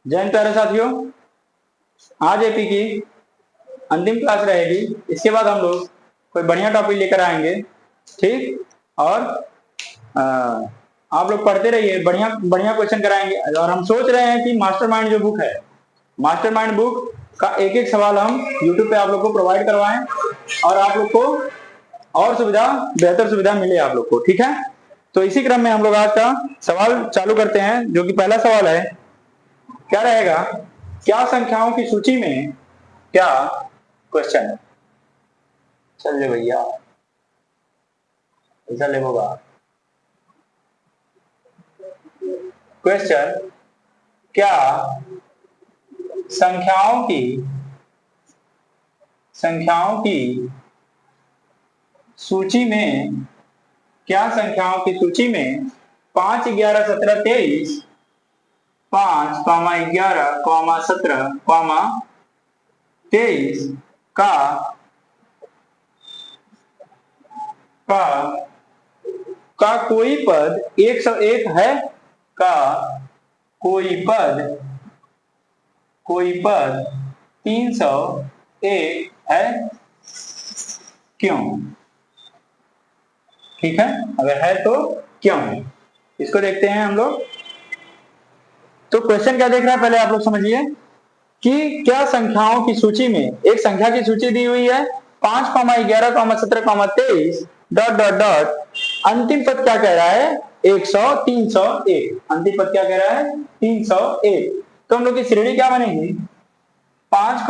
जय हिंद प्यारे साथियों, आज एपी की अंतिम क्लास रहेगी। इसके बाद हम लोग कोई बढ़िया टॉपिक लेकर आएंगे, ठीक। और आप लोग पढ़ते रहिए, बढ़िया बढ़िया क्वेश्चन कराएंगे। और हम सोच रहे हैं कि मास्टरमाइंड जो बुक है, मास्टरमाइंड बुक का एक एक सवाल हम यूट्यूब पे आप लोग को प्रोवाइड करवाएं और आप लोग को और सुविधा, बेहतर सुविधा मिले आप लोग को, ठीक है। तो इसी क्रम में हम लोग आज का सवाल चालू करते हैं, जो कि पहला सवाल है। क्या रहेगा? क्या संख्याओं की सूची में क्या क्वेश्चन है? चलिए भैया, ऐसा लेगा क्वेश्चन। क्या संख्याओं की सूची में, क्या संख्याओं की सूची में 5, 11, 17, 23, 5, 11, 17, 23 का कोई पद 101 है? का कोई पद 301 है? क्यों? ठीक है, अगर है तो क्यों है, इसको देखते हैं हम लोग। तो क्वेश्चन क्या देख रहा है, पहले आप लोग समझिए कि क्या संख्याओं की सूची में, एक संख्या की सूची दी हुई है 5, 11, 17, 23 ... अंतिम पद क्या कह रहा है? 301। अंतिम पद क्या कह रहा है? 301। तो हम लोग की श्रेणी क्या बनेगी? 5,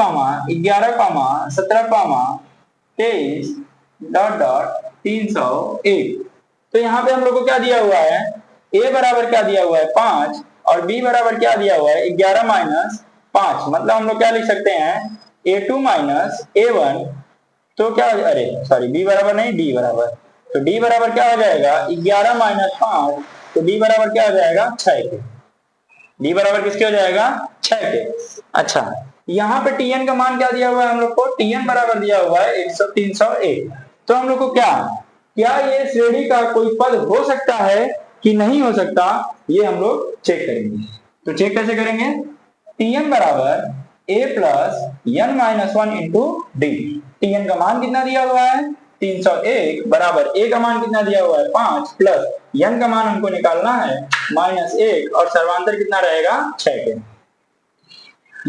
11, 17, 23 ... 301। तो यहाँ पे हम लोग को क्या दिया हुआ है? a बराबर क्या दिया हुआ है? 5, और b बराबर क्या दिया हुआ है? 11 माइनस 5। मतलब हम लोग क्या लिख सकते हैं? a2 minus a1। तो क्या, अरे सॉरी, b बराबर नहीं, d बराबर। तो d बराबर क्या हो जाएगा? 11 माइनस 5। तो d बराबर क्या हो जाएगा? 6 के। d बराबर किसके हो जाएगा? 6 के। अच्छा, यहाँ पे tn का मान क्या दिया हुआ है हम लोग को? tn बराबर दिया हुआ है 301। तो हम लोग को क्या ये श्रेणी का कोई पद हो सकता है कि नहीं हो सकता, ये हम लोग चेक करेंगे। तो चेक कैसे करेंगे? tn बराबर a plus n minus 1 into D. tn का मान कितना दिया हुआ है? 301 बराबर a का मान कितना दिया हुआ है? 5 प्लस n का मान हमको निकालना है -1, और सर्वांतर कितना रहेगा? 6 के।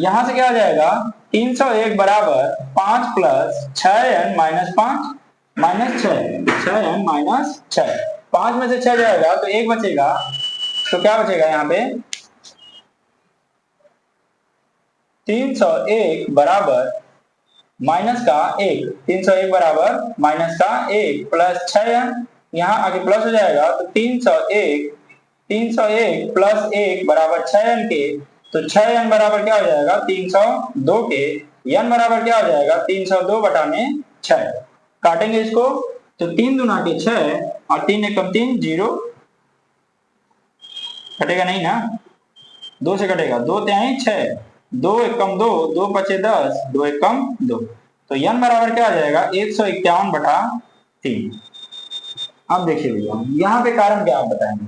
यहां से क्या हो जाएगा? 301 बराबर 5 plus 6n minus 5 minus 6n minus 6। 5 में से 6 जाएगा तो 1 बचेगा। तो क्या बचेगा यहाँ पे? 301 बराबर माइनस का 1, 301 बराबर माइनस का 1 प्लस 6n, यहाँ आगे प्लस हो जाएगा। तो 301 प्लस 1 बराबर 6n के। तो 6n बराबर क्या हो जाएगा? 302 के। n बराबर क्या हो जाएगा? 302 बटाने 6। काटेंगे इसको तो 3 दूना के 6 और 3 एकम 3, 0 कटेगा नहीं ना, 2 से कटेगा, 2 तिहाई 6, 2 एकम 2, 2 पचे 10, 2 एकम 2। तो n बराबर क्या आ जाएगा? 151 बटा 3। अब देखिए भैया, यहाँ पे कारण क्या आप बताएंगे?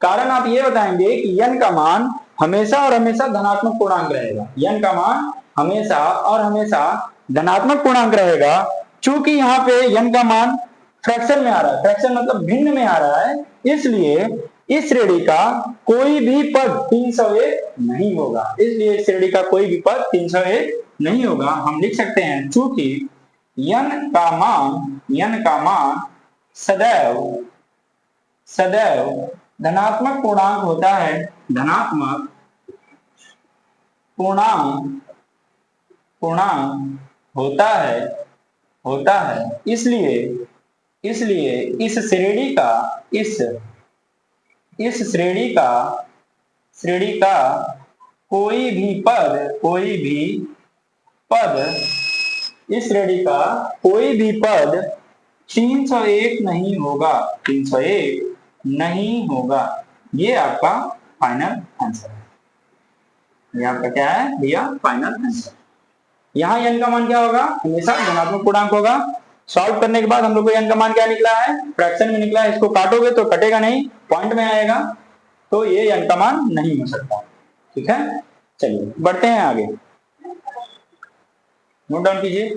कारण आप ये बताएंगे कि n का मान हमेशा और हमेशा धनात्मक पूर्णांक रहेगा। n का मान हमेशा और हमेशा धनात्मक पूर्णांक रहेगा। चूंकि यहाँ पे n का मान फ्रैक्शन में आ रहा है, फ्रैक्शन मतलब भिन्न में आ रहा है, इसलिए इस श्रेणी का कोई भी पद 301 नहीं होगा। इसलिए इस श्रेणी का कोई भी पद 301 नहीं होगा। हम लिख सकते हैं चूंकि n का मान सदैव धनात्मक पूर्णांक होता है, धनात्मक पूर्णांक होता है। इसलिए इस श्रेणी का कोई भी पद इस श्रेणी का कोई भी पद 301 नहीं होगा, 301 नहीं होगा। ये आपका फाइनल आंसर है। ये आपका क्या है भैया? Final answer. यहाँ n का मान क्या होगा? हमेशा धनात्मक पूर्णांक होगा। सॉल्व करने के बाद हम लोग को n का मान क्या निकला है? फ्रैक्शन में निकला है। इसको काटोगे तो कटेगा नहीं, पॉइंट में आएगा। तो ये n का मान नहीं हो सकता, ठीक है। चलिए बढ़ते हैं आगे, नोट डाउन कीजिए।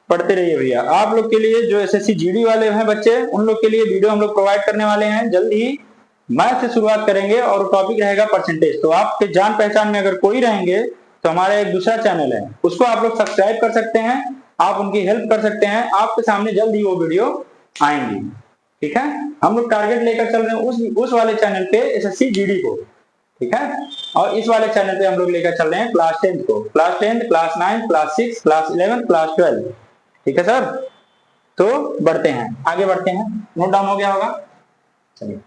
पढ़ते रहिए भैया। आप लोग के लिए जो एसएससी जीडी वाले हैं बच्चे, उन लोग के लिए वीडियो हम लोग प्रोवाइड करने वाले हैं जल्द ही। मैथ से शुरुआत करेंगे और टॉपिक रहेगा परसेंटेज। तो आपके जान पहचान में अगर कोई रहेंगे तो हमारा एक दूसरा चैनल है, उसको आप लोग सब्सक्राइब कर सकते हैं, आप उनकी हेल्प कर सकते हैं। आपके सामने जल्द ही वो वीडियो आएंगी, ठीक है। हम लोग टारगेट लेकर चल रहे हैं उस वाले चैनल पे एसएससी जीडी को, ठीक है। और इस वाले चैनल पे हम लोग लेकर चल रहे हैं क्लास 10 को, class 10, class 9, class 6, class 11, class 12, ठीक है सर। तो बढ़ते हैं आगे, बढ़ते हैं। नोट डाउन हो गया होगा, चलिए।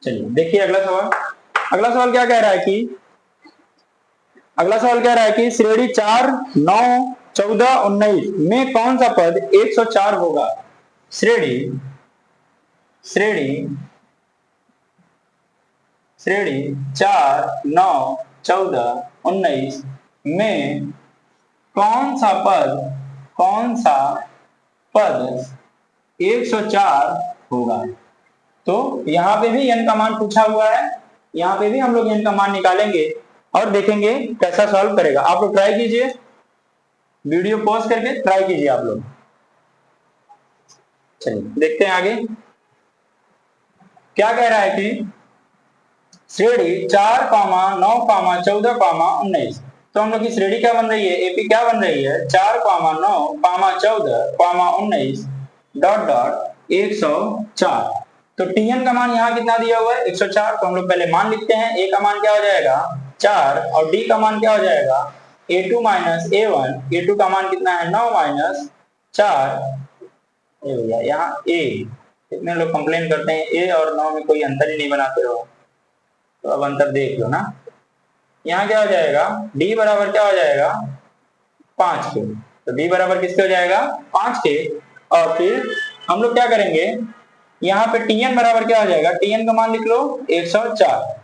चलिए देखिए अगला सवाल। अगला सवाल क्या कह रहा है कि अगला सवाल कह रहा है कि श्रेणी 4, 9, 14, 19 में कौन सा पद 104 होगा। श्रेणी श्रेणी श्रेणी 4, 9, 14, 19 में कौन सा पद 104 होगा। तो यहाँ पे भी n का मान पूछा हुआ है, यहाँ पे भी हम लोग n का मान निकालेंगे और देखेंगे कैसा सॉल्व करेगा। आप लोग ट्राई कीजिए, वीडियो पॉज करके ट्राई कीजिए आप लोग। चलिए देखते हैं आगे क्या कह रहा है कि श्रेणी 4, 9, 14, 19। तो हम लोग की श्रेणी क्या बन रही है, एपी क्या बन रही है, 4, 9, 14, 19 डॉट डॉट 104। तो टीएन का मान यहाँ कितना दिया हुआ है 104। तो हम लोग पहले मान लिखते हैं। ए का मान क्या हो जाएगा 4 और डी का मान क्या हो जाएगा a2 माइनस a1। a2 का मान कितना है 9 माइनस 4। भैया यहाँ ए, कितने लोग कंप्लेन करते हैं ए और 9 में कोई अंतर ही नहीं बनाते हो, तो अब अंतर देख लो ना। यहाँ क्या हो जाएगा d बराबर क्या हो जाएगा 5 के। तो d बराबर किसके हो जाएगा 5 के। और फिर हम लोग क्या करेंगे, यहाँ पे tn बराबर क्या हो जाएगा, tn का मान लिख लो 104।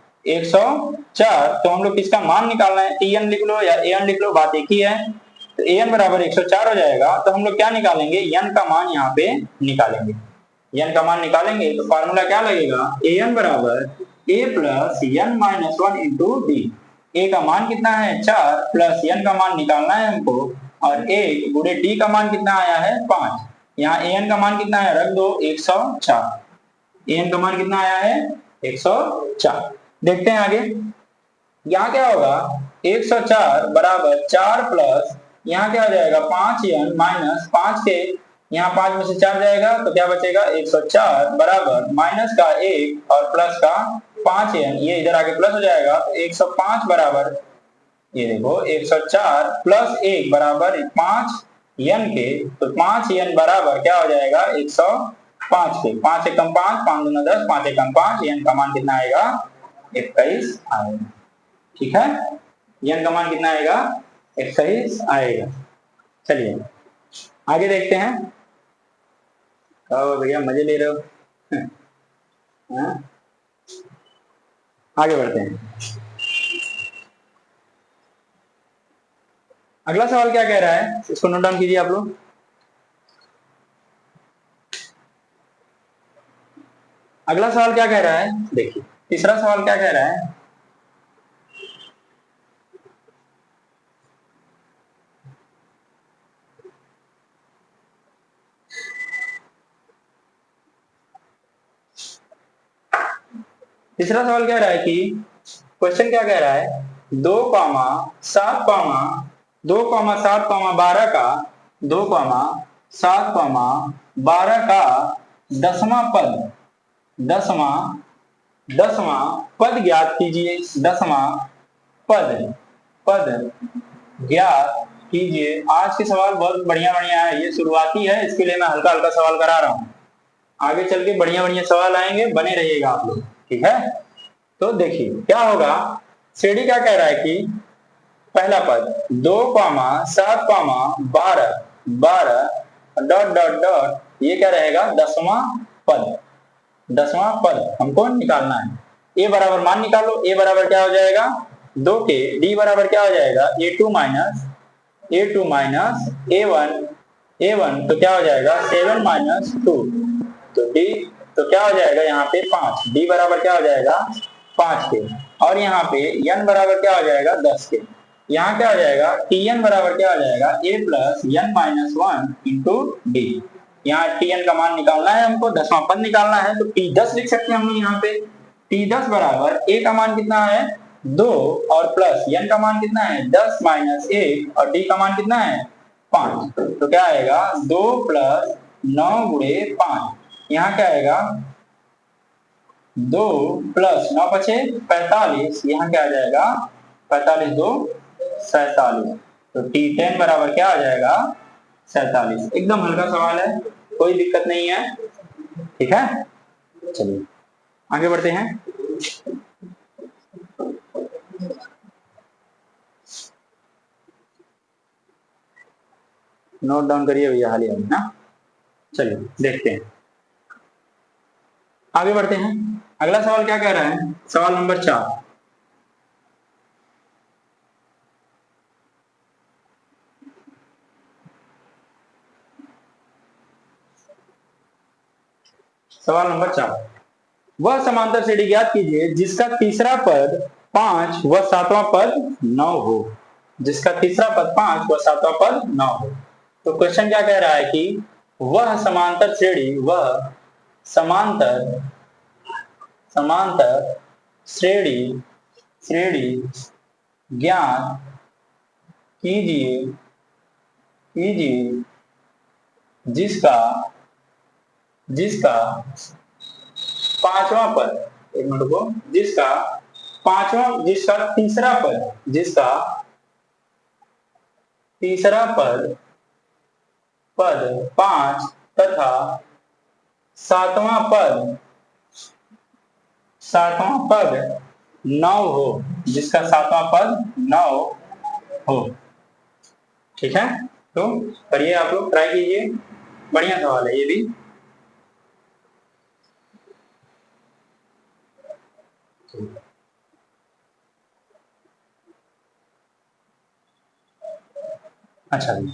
तो हम लोग किसका मान निकालना है, tn लिख लो या an लिख लो, बात एक ही है। तो an बराबर 104 हो जाएगा। तो हम लोग क्या निकालेंगे, n का मान यहाँ पे निकालेंगे। n का मान निकालेंगे तो फॉर्मूला क्या लगेगा, an बराबर a plus n minus 1 into D. A का मान कितना है 4 प्लस n का मान निकालना है हमको, और a गुणे d का मान कितना आया है 5। यहाँ an का मान कितना है रख दो 104। an का मान कितना आया है 104। देखते हैं आगे, यहाँ क्या होगा 104 बराबर 4 प्लस यहाँ क्या हो जाएगा 5n माइनस 5 के, यहाँ 5 में से 4 जाएगा तो क्या बचेगा 104 बराबर माइनस का 1 और प्लस का 5n, ये इधर आके प्लस हो जाएगा। तो 105 बराबर, ये देखो 104 प्लस 1 बराबर 5n के। तो 5n बराबर क्या हो जाएगा 105 के। 5 एकम 5, 5 दूना 10, 5 एकम 5, n का मान कितना आएगा 21 आएगा, ठीक है। n का मान कितना आएगा 21 आएगा। चलिए आगे देखते हैं। भैया मजे ले रहे हो आगे बढ़ते हैं। अगला सवाल क्या कह रहा है, इसको नोट डाउन कीजिए आप लोग। अगला सवाल क्या कह रहा है, देखिए तीसरा सवाल क्या कह रहा है, तीसरा सवाल कह रहा है कि क्वेश्चन क्या कह रहा है 2, 7, 12 का 2, 7, 12 का 10वां पद ज्ञात कीजिए। 10वां पद ज्ञात कीजिए। आज के सवाल बहुत बढ़िया है, ये शुरुआती है, इसके लिए मैं हल्का हल्का सवाल करा रहा हूँ। आगे चल के बढ़िया सवाल आएंगे, बने रहिएगा आप लोग, ठीक है। तो देखिए क्या होगा, श्रेणी क्या कह रहा है कि पहला पद 2, 7, 12 डॉट डॉट डॉट ये क्या रहेगा 10वां पद, 10वां पद हमको निकालना है। ए बराबर मान निकालो, ए बराबर क्या हो जाएगा 2 के, डी बराबर क्या हो जाएगा a2 माइनस a1 तो क्या हो जाएगा 7 माइनस 2, तो डी तो क्या हो जाएगा यहाँ पे 5, डी बराबर क्या हो जाएगा 5 के, और यहाँ पे n बराबर क्या हो जाएगा 10 के। यहाँ क्या हो जाएगा tn बराबर क्या हो जाएगा a plus n minus 1 into D. यहाँ tn का मान निकालना है हमको, 10वां पद निकालना है, तो t10 लिख सकते हैं हम यहाँ पे। t10 बराबर a का मान कितना है 2 और प्लस n का मान कितना है 10 माइनस 1 और d का मान कितना है 5, तो क्या आएगा 2 प्लस 9 गुणे 5, यहाँ क्या आएगा 2 प्लस 9 बचे 45, यहाँ क्या आ जाएगा 45 2 47, तो t10 बराबर क्या आ जाएगा 47। एकदम हल्का सवाल है, कोई दिक्कत नहीं है, ठीक है। चलिए आगे बढ़ते हैं। नोट डाउन करिए भैया हाल ही में ना। चलिए देखते हैं, आगे बढ़ते हैं। अगला सवाल क्या कह रहा है, सवाल नंबर 4। सवाल नंबर 4, वह समांतर श्रेणी ज्ञात कीजिए जिसका तीसरा पद 5 व 7वां पद 9 हो, जिसका तीसरा पद 5 व 7वां पद 9 हो। तो क्वेश्चन क्या कह रहा है कि वह समांतर श्रेणी, वह समांतर श्रेणी ज्ञात कीजिए जिसका पांचवा पद, एक मिनट को, जिसका तीसरा पद 5 तथा सातवां पद 9 हो, जिसका सातवां पद 9 हो, ठीक है। तो करिए आप लोग, ट्राई कीजिए, बढ़िया सवाल है ये भी। अच्छा जी,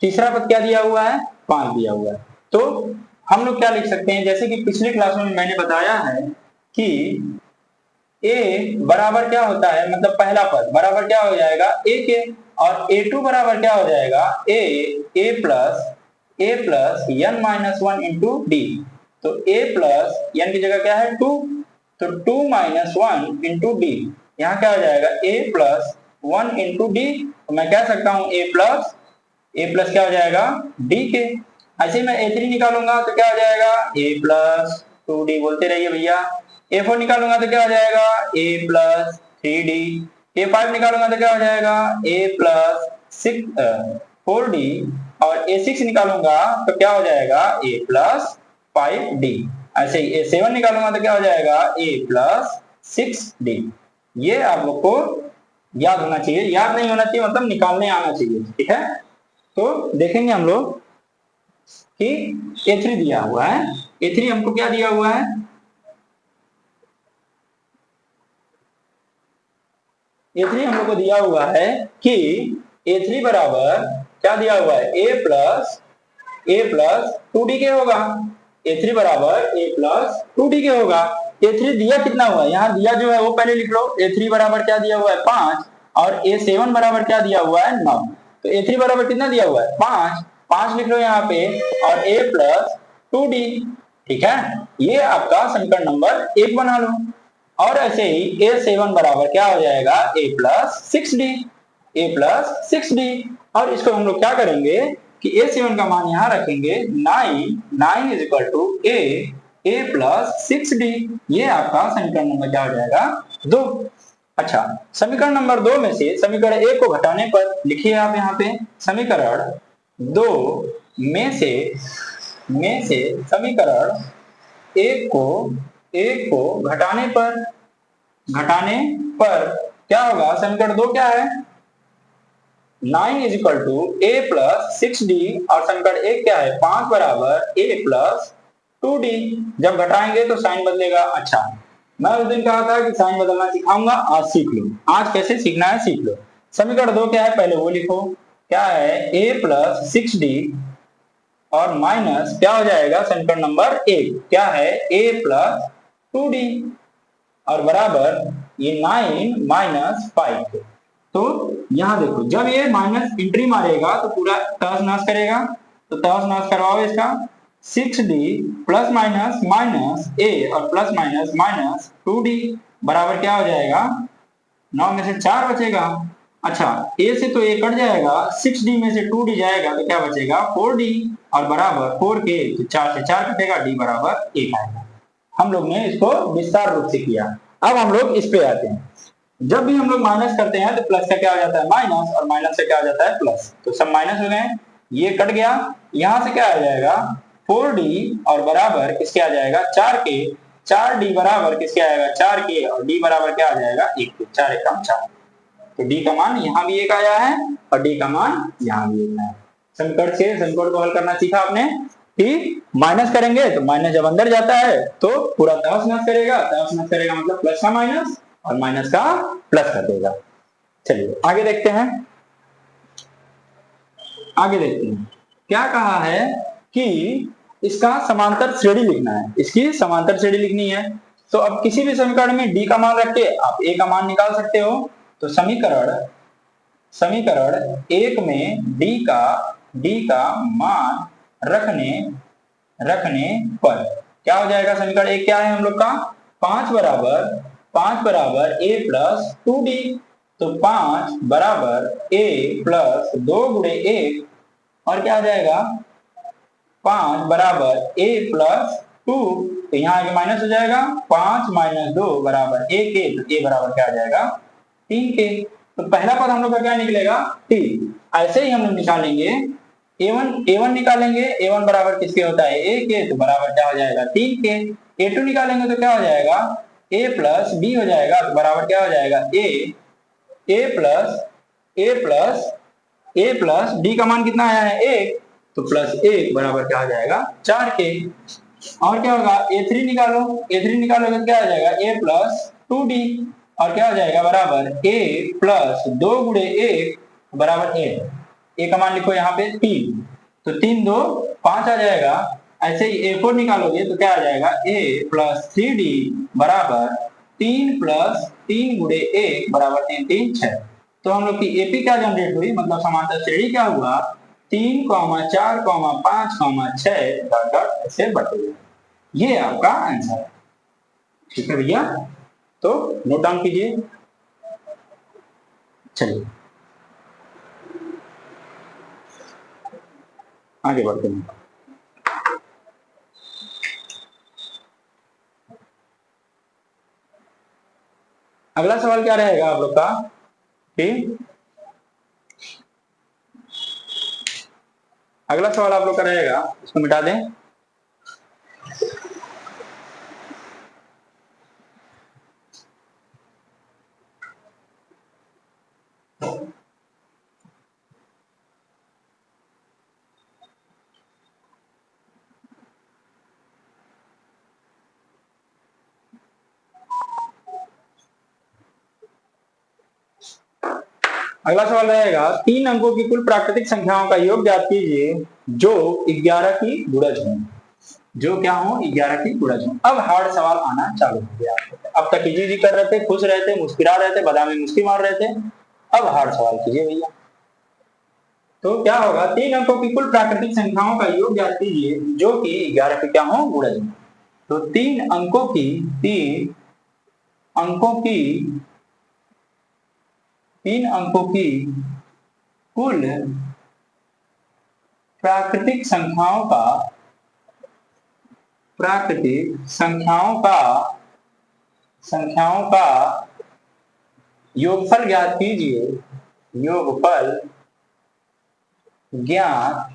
तीसरा पद क्या दिया हुआ है 5 दिया हुआ है, तो हम लोग क्या लिख सकते हैं, जैसे कि पिछले क्लास में मैंने बताया है कि a बराबर क्या होता है, मतलब पहला पद बराबर क्या हो जाएगा a के, और a2 बराबर क्या हो जाएगा a plus n minus 1 into D. तो a प्लस n की जगह क्या है 2, तो 2 माइनस 1 इंटू डी, यहाँ क्या हो जाएगा a प्लस 1 इंटू डी। तो मैं कह सकता हूं a प्लस क्या हो जाएगा d के। ऐसे मैं a3 निकालूंगा तो क्या हो जाएगा a प्लस 2d, बोलते रहिए भैया। a4 निकालूंगा तो क्या हो जाएगा a प्लस 3d, a5 निकालूंगा तो क्या हो जाएगा a प्लस 4d, और a6 निकालूंगा तो क्या हो जाएगा a प्लस 5d। ऐसे ही a7 निकालूंगा तो क्या हो जाएगा a प्लस 6d। ये आप लोग को याद होना चाहिए, याद नहीं होना चाहिए मतलब निकालने आना चाहिए, ठीक है। तो देखेंगे हम लोग कि a3 दिया हुआ है, a3 हमको क्या दिया हुआ है, a3 हम लोग को दिया हुआ है कि a3 बराबर क्या दिया हुआ है a प्लस 2d के होगा। a3 बराबर a प्लस 2d के होगा। a3 दिया कितना हुआ है, यहाँ दिया जो है वो पहले लिख लो। a3 बराबर क्या दिया हुआ है 5, और a7 बराबर क्या दिया हुआ है 9। तो a3 बराबर कितना दिया हुआ है 5 लिख लो यहाँ पे, और a प्लस 2d, ठीक है। ये आपका समीकरण नंबर 1 बना लो। और ऐसे ही a7 बराबर क्या हो जाएगा a प्लस 6d, और इसको हम लोग क्या करेंगे कि a7 का मान यहां रखेंगे 9 is equal to a plus 6d। ये आपका समीकरण नंबर क्या हो जाएगा 2। अच्छा, समीकरण नंबर 2 में से समीकरण 1 को घटाने पर लिखिए आप यहाँ पे, समीकरण 2 में से समीकरण 1 को घटाने पर क्या होगा, समीकरण 2 क्या है 9 is equal to a plus 6d और समीकरण 1 क्या है 5 बराबर ए प्लस 2d। जब घटाएंगे तो साइन बदलेगा। अच्छा, मैं उस दिन कहा था कि साइन बदलना सिखाऊंगा, आज सीख लो। आज कैसे सीखना है सीख लो। समीकरण 2 क्या है पहले वो लिखो। क्या है ए प्लस 6d और माइनस क्या हो जाएगा समीकरण नंबर 1 क्या है ए प्लस 2d और बराबर ये 9 माइनस 5। तो यहां देखो जब ये माइनस एंट्री मारेगा तो पूरा तहस नहस करेगा। तो तहस नहस करवाओ इसका। 6d प्लस माइनस माइनस ए और प्लस माइनस माइनस 2d बराबर क्या हो जाएगा 9 में से 4 बचेगा। अच्छा, ए से तो ए कट जाएगा, 6d में से 2d जाएगा तो क्या बचेगा 4d और बराबर 4 के तो 4 से 4 कटेगा, d बराबर 1 आएगा। हम लोग ने इसको विस्तार रूप से किया। अब हम लोग इस पे आते हैं। जब भी हम लोग माइनस करते हैं तो प्लस का क्या हो जाता है माइनस और माइनस से क्या हो जाता है प्लस। तो सब माइनस हो गए, ये कट गया, यहां से क्या आ जाएगा 4d और बराबर किसके आ जाएगा 4 के। 4d बराबर किसके आएगा 4 के और d बराबर क्या आ जाएगा 1। 4 1 4, तो d का मान यहाँ भी 1 आया है और d का मान यहाँ भी 1 है। समीकरण से समीकरण को हल करना सीखा आपने कि माइनस करेंगे तो माइनस जब अंदर जाता है तो पूरा तहस नहस करेगा। तहस नहस करेगा मतलब प्लस का माइनस और माइनस का प्लस कर देगा। चलिए आगे देखते हैं। आगे देखते हैं क्या कहा है कि इसका समांतर श्रेणी लिखना है, इसकी समांतर श्रेणी लिखनी है। तो अब किसी भी समीकरण में d का मान रख के आप a का मान निकाल सकते हो। तो समीकरण 1 में d का मान रखने पर क्या हो जाएगा। समीकरण 1 क्या है हम लोग का 5 बराबर a प्लस 2d। तो 5 बराबर a प्लस 2 गुणे 1 और क्या आ जाएगा 5 बराबर a प्लस 2। तो यहाँ आगे माइनस हो जाएगा 5 माइनस 2 बराबर a के। तो a बराबर क्या आ जाएगा 3 के। तो पहला पद हम लोग का क्या निकलेगा 3। ऐसे ही हम लोग निकालेंगे a1 निकालेंगे। a1 बराबर किसके होता है a के, तो बराबर क्या हो जाएगा 3 के। a2 निकालेंगे तो क्या हो जाएगा a प्लस b हो जाएगा। तो बराबर क्या हो जाएगा a प्लस d का मान कितना आया है 1, तो प्लस 1 बराबर क्या हो जाएगा 4 के। और क्या होगा a3 निकालोगे तो क्या हो जाएगा a प्लस 2d और क्या हो जाएगा बराबर a प्लस 2 गुणे 1 बराबर a का मान लिखो यहाँ पे 3। तो 3 2 5 आ जाएगा। ऐसे ही a4 निकालोगे तो क्या आ जाएगा a प्लस 3d बराबर 3 प्लस 3 गुणे 1 बराबर 3 3 6। तो हम लोग की एपी क्या जनरेट हुई, मतलब समांतर श्रेणी क्या हुआ 3, 4, 5, 6 डॉट डॉट ऐसे बढ़ते। ये आपका आंसर है। ठीक है भैया, तो नोट डाउन कीजिए। चलिए आगे बढ़ते हैं। अगला सवाल क्या रहेगा आप लोग का कि अगला सवाल आप लोग का रहेगा, इसको मिटा दें। अगला सवाल रहेगा 3 अंकों की कुल प्राकृतिक संख्याओं का योग ज्ञात कीजिए जो 11 की गुणज हो। जो क्या हो 11 की गुणज हो। अब हार्ड सवाल आना चालू हो गया। अब तक इजी कर रहे थे, खुश रहते, मुस्कुरा रहे थे, बादामी मुस्की मार रहे थे। अब हार्ड सवाल कीजिए भैया। तो क्या होगा 3 अंकों की कुल प्राकृतिक संख्याओं का योग ज्ञात कीजिए जो कि 11 के क्या हो गुणज हो। तो 3 अंकों की कुल प्राकृतिक संख्याओं का योगफल ज्ञात कीजिए। योगफल ज्ञात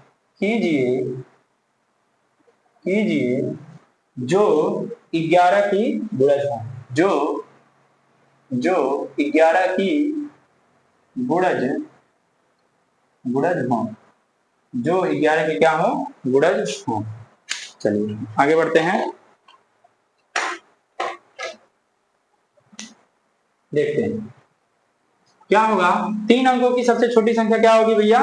कीजिए जो 11 की गुणज हो। जो 11 की गुणज गुणज हो, जो 11 के क्या हो, गुणज हो। चलिए आगे बढ़ते हैं, देखते हैं क्या होगा। 3 अंकों की सबसे छोटी संख्या क्या होगी भैया,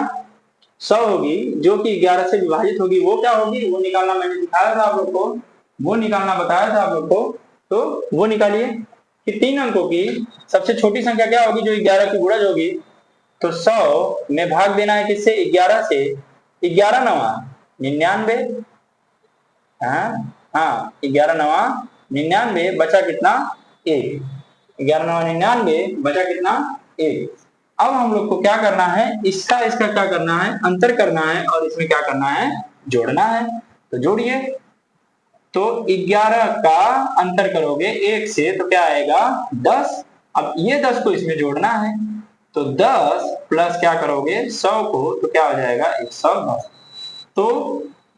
100 होगी, जो कि 11 से विभाजित होगी। वो क्या होगी, वो निकालना मैंने दिखाया था आप लोग को, वो निकालना बताया था आप लोग को, तो वो निकालिए कि 3 अंकों की सबसे छोटी संख्या क्या होगी जो 11 की गुणज होगी। तो 100 में भाग देना है किससे, 11 से। 11 नवा 99, हाँ 11 नवा 99, बचा कितना, 1। 11 नवा 99, बचा कितना, 1। अब हम लोग को क्या करना है, इसका इसका क्या करना है, अंतर करना है, और इसमें क्या करना है, जोड़ना है। तो जोड़िए, तो 11 का अंतर करोगे 1 से तो क्या आएगा, 10। अब ये 10 को इसमें जोड़ना है, तो 10 प्लस क्या करोगे 100 को, तो क्या हो जाएगा 110। तो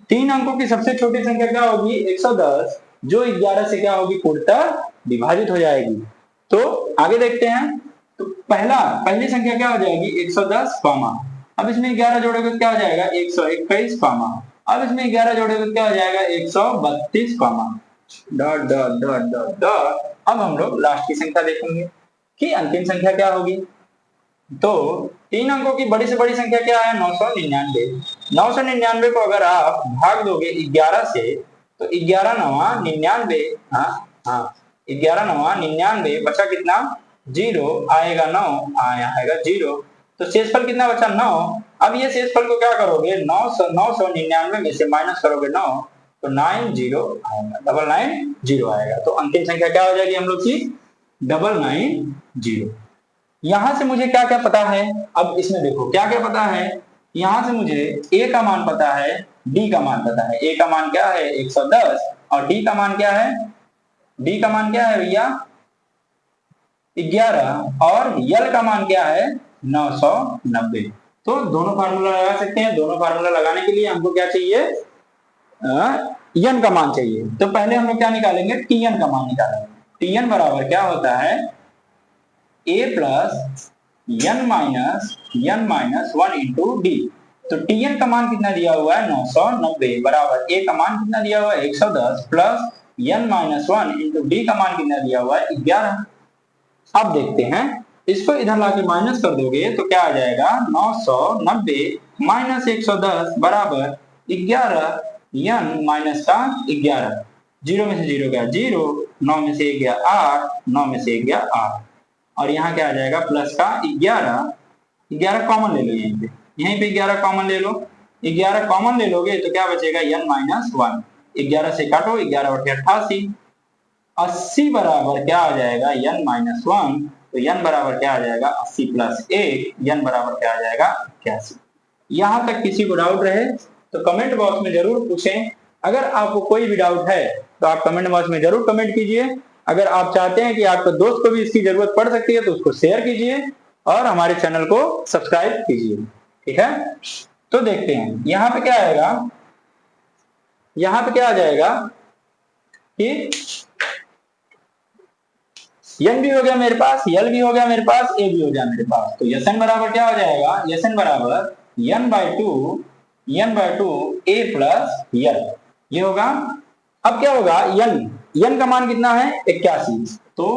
3 अंकों की सबसे छोटी संख्या क्या होगी, 110, जो 11 से क्या होगी, पूर्णतः विभाजित हो जाएगी। तो आगे देखते हैं, तो पहली संख्या क्या हो जाएगी, 110 पामा। अब इसमें 11 जोड़ोगे तो क्या हो जाएगा, 121 पामा। अब इसमें 11 जोड़ोगे तो क्या हो जाएगा, 132 पामा। Dot dot dot dot dot. अब हम लोग लास्ट की संख्या देखेंगे कि अंतिम संख्या क्या होगी। तो 3 अंकों की बड़ी से बड़ी संख्या क्या है, 999। 999 को अगर आप भाग दोगे 11 से, तो 11 नवा 99, हाँ 11 नवा 99, बचा कितना, 0, आएगा 9, आएगा 0। तो शेषफल कितना बचा, 9। अब ये शेषफल को क्या करोगे, 999 में से माइनस करोगे 9, तो 90 आएगा, 990 आएगा। तो अंतिम संख्या क्या हो जाएगी हम लोग की, 990। यहां से मुझे क्या क्या पता है, अब इसमें देखो क्या क्या पता है। यहां से मुझे a का मान पता है, d का मान पता है। a का मान क्या है, 110, और d का मान क्या है, d का मान क्या है भैया, 11, और यल का मान क्या है, 990। तो दोनों फार्मूला लगा सकते हैं। दोनों फार्मूला लगाने के लिए हमको क्या चाहिए, यन का मान चाहिए। तो पहले हम लोग क्या निकालेंगे, tn का मान निकालेंगे। tn बराबर क्या होता है, a plus n minus 1 into D. तो tn का मान कितना दिया हुआ है, 990, बराबर a का मान कितना दिया हुआ है, 110, plus n minus 1 into D का मान कितना दिया हुआ है, 11। अब देखते हैं, इसको इधर लाके माइनस कर दोगे तो क्या आ जाएगा, 990 माइनस 110 बराबर 11, n माइनस का 11, 0 में से 0 गया 0, 9 में से 1 गया 8, 9 में से 1 गया 8, और यहाँ क्या आ जाएगा, प्लस का 11, 11 कॉमन ले लो, यहीं पे 11 कॉमन ले लो। 11 कॉमन ले लोगे तो क्या बचेगा, n माइनस 1। 11 से काटो, 11 बटे 88, 80 बराबर क्या आ जाएगा, n माइनस 1। तो n बराबर क्या आ जाएगा, 80 प्लस 1, n बराबर क्या आ जाएगा, 81। यहां तक किसी को डाउट रहे तो कमेंट बॉक्स में जरूर पूछें। अगर आपको कोई भी डाउट है तो आप कमेंट बॉक्स में जरूर कमेंट कीजिए। अगर आप चाहते हैं कि आपके दोस्त को भी इसकी जरूरत पड़ सकती है तो उसको शेयर कीजिए और हमारे चैनल को सब्सक्राइब कीजिए, ठीक है। तो देखते हैं यहाँ पे क्या आएगा, यहाँ पे क्या आ जाएगा कि n भी हो गया मेरे पास, l भी हो गया मेरे पास, a भी हो गया मेरे पास। तो Sn बराबर क्या हो जाएगा, Sn बराबर n by 2 a plus l, ये होगा। अब क्या होगा, n का मान कितना है, 81। तो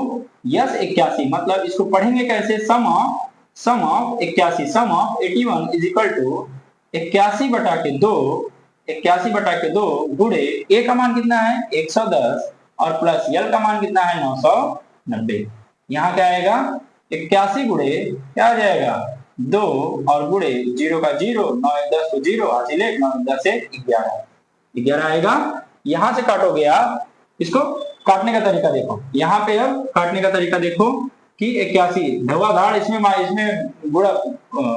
यस 81, मतलब इसको पढ़ेंगे कैसे, sum of 81, sum of 81 is equal to 81 बटा के 2, 81 बटा के 2 गुणे a का मान कितना है, 110, और प्लस l का मान कितना है, 990। यहाँ क्या आएगा, 81 गुणे क्या आ जाएगा, 2, और गुणे 0 का 0, 9 10 को 0, हासिल 1, 9 10 से 11 आएगा। यहां से काटोगे आप, इसको काटने का तरीका देखो, यहाँ पे अब काटने का तरीका देखो कि 81 धवाधार इसमें गुणा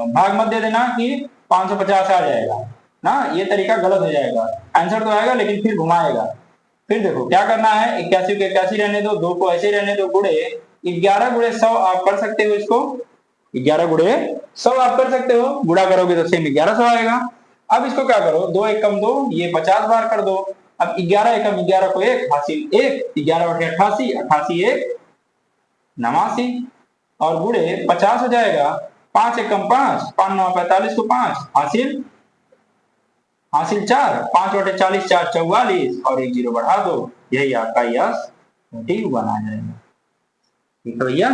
भाग मत दे देना कि 550 आ जाएगा ना, ये तरीका गलत हो जाएगा। आंसर तो आएगा लेकिन फिर घुमाएगा। फिर देखो क्या करना है, 81 को 81 रहने दो, 2 को ऐसे रहने दो, गुणे 11 गुणे 100 आप कर सकते हो, इसको 11 गुणे 100 आप कर सकते हो, गुणा करोगे तो सेम 1100 आएगा। अब इसको क्या करो, 2 एकम 2, ये 50 बार कर दो। अब 11 एकम 11 को 1, हासिल 1, 11 बटे 88, 88 1 89, और गुणे 50 हो जाएगा, 5 एकम 5, 5 9 45 को 5 हासिल 4, 5/40 4 44 और एक जीरो बढ़ा दो, यही आपका यस 21 आ जाएगा। ठीक है भैया,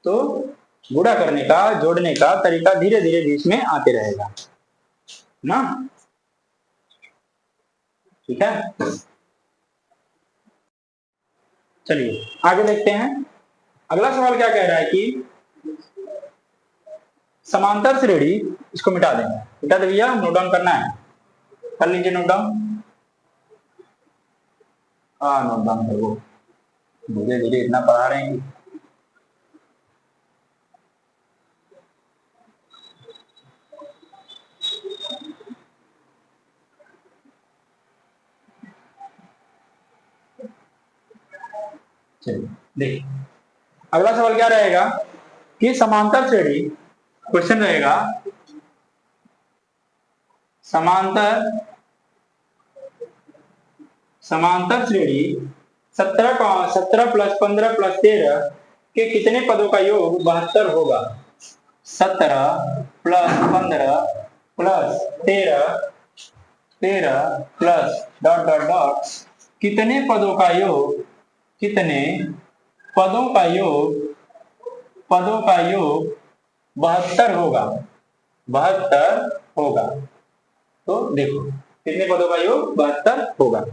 तो गुणा करने का जोड़ने का तरीका धीरे धीरे बीच में आते रहेगा ना। ठीक है, चलिए आगे देखते हैं। अगला सवाल क्या कह रहा है कि समांतर श्रेणी, इसको मिटा देंगे, मिटा दे भैया, नोट डाउन करना है, कर लीजिए नोट डाउन। हाँ नोट डाउन कर वो, धीरे धीरे इतना पढ़ा रहे हैं। चलिए देखिए, अगला सवाल क्या रहेगा कि समांतर श्रेणी, क्वेश्चन रहेगा समांतर श्रेणी 17 प्लस 15 प्लस 13 के कितने पदों का योग 72 होगा। 17 plus 15 plus 13 plus dot dot dot कितने पदों का योग 72 होगा। 72 होगा। तो देखो कितने पदों का योग 72 होगा।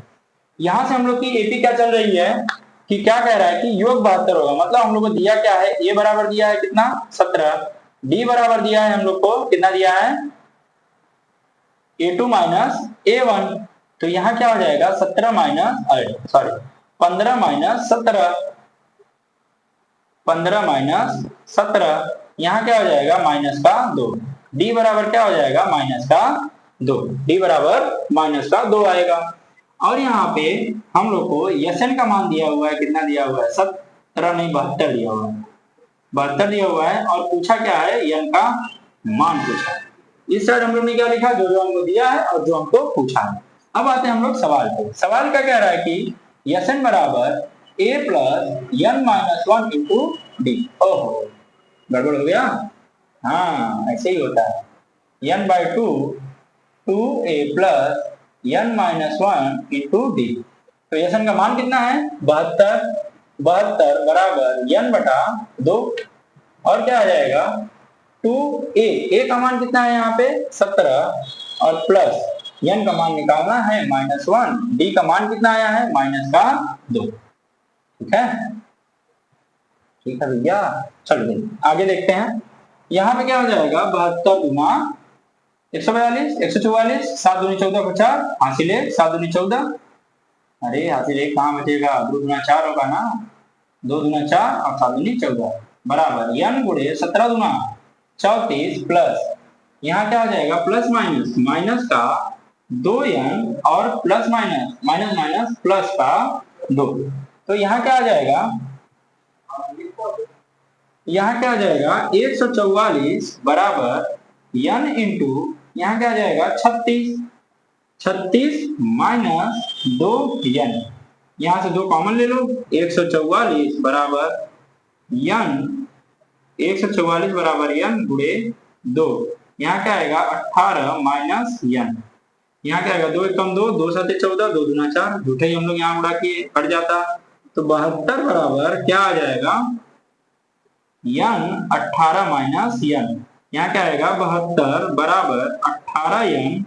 यहां से हम लोग की एपी क्या चल रही है कि क्या कह रहा है कि योग 72 होगा, मतलब हम लोग को दिया क्या है, ए बराबर दिया है कितना 17, डी बराबर दिया है हम लोग को कितना दिया है A2 माइनस A1, तो यहाँ क्या हो जाएगा 15 माइनस 17, यहाँ क्या हो जाएगा माइनस का 2, डी बराबर क्या हो जाएगा माइनस का 2, डी बराबर माइनस का 2 आएगा। और यहाँ पे हम लोग को Sn का मान दिया हुआ है, कितना दिया हुआ है 17 नहीं 72 दिया हुआ है, 72 दिया हुआ है, और पूछा क्या है n का मान पूछा है। इस साइड हम लोग ने क्या लिखा, जो जो हमको दिया है और जो हमको पूछा है। अब आते हैं हम लोग सवाल पे। सवाल क्या कह रहा है कि Sn बराबर a plus n minus 1 into D. ओहो गड़बड़ हो गया, हाँ ऐसे ही होता है, n/2 2a plus n minus 1 into D. तो Sn का मान कितना है 72 बराबर n बटा 2, और क्या आ जाएगा 2a, a का मान कितना है यहाँ पे 17, और प्लस n का मान निकालना है -1, d का मान कितना आया है -2। ठीक है, ठीक है भैया, चलो आगे देखते हैं। यहाँ पे क्या हो जाएगा 72 गुना 142 144, 7 दूनी 14 को 4 हासिल 1, 7 दूनी 14, अरे हासिल 1 कहाँ बचेगा, 2 दूना 4 होगा ना, 2 दूना 4 और 7 दूनी 14 बराबर n गुणे 17 दूना 34 प्लस यहाँ क्या हो जाएगा प्लस माइनस का 2n और प्लस माइनस प्लस का 2। तो यहाँ क्या आ जाएगा, यहाँ क्या आ जाएगा 144 बराबर n इंटू यहाँ क्या आ जाएगा 36 माइनस 2n, यहाँ से 2 कॉमन ले लो, 144 बराबर n गुणे 2, यहाँ क्या आएगा 18 माइनस n, यहाँ क्या आएगा 2 एकम 2, 2 7 14, 2 दूना 4, झूठे ही हम लोग यहाँ उड़ा के कट जाता, तो 72 बराबर क्या आ जाएगा n 18 माइनस n, यहाँ क्या आएगा 72 बराबर 18n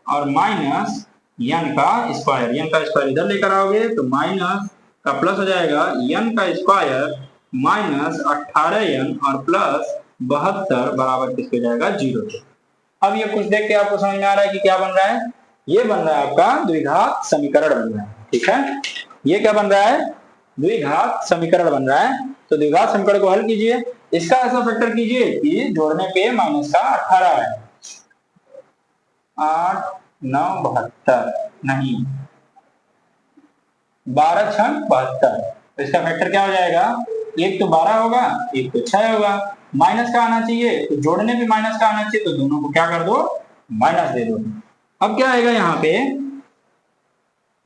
और माइनस n का स्क्वायर, n का स्क्वायर इधर लेकर आओगे तो माइनस का प्लस हो जाएगा, n का स्क्वायर माइनस 18n और प्लस 72 बराबर किसके हो जाएगा 0। अब ये कुछ देख के आपको समझ में आ रहा है कि क्या बन रहा है, ये बन रहा है आपका द्विघात समीकरण बन रहा है। ठीक है, ये क्या बन रहा है द्विघात समीकरण बन रहा है। तो द्विघात समीकरण को हल कीजिए, इसका ऐसा फैक्टर कीजिए कि जोड़ने पे माइनस का 18 है, 8 9 72 नहीं 12 6 72, तो इसका फैक्टर क्या हो जाएगा, एक तो 12 होगा एक तो 6 होगा, माइनस का आना चाहिए तो जोड़ने पे माइनस का आना चाहिए, तो दोनों को क्या कर दो माइनस दे दो। अब क्या आएगा यहाँ पे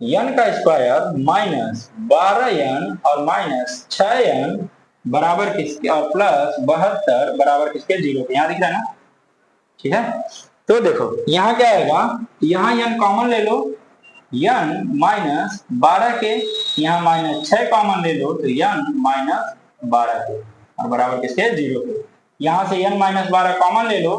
n का स्क्वायर माइनस 12n और माइनस 6n बराबर किसके और प्लस 72 बराबर किसके 0 के। यहाँ दिख रहा है ना, ठीक है। तो देखो यहाँ क्या आएगा, यहाँ n कॉमन ले लो, n माइनस 12 के, यहाँ माइनस 6 कॉमन ले लो तो n माइनस 12 के और बराबर किसके 0 के। यहाँ से n माइनस 12 कॉमन ले लो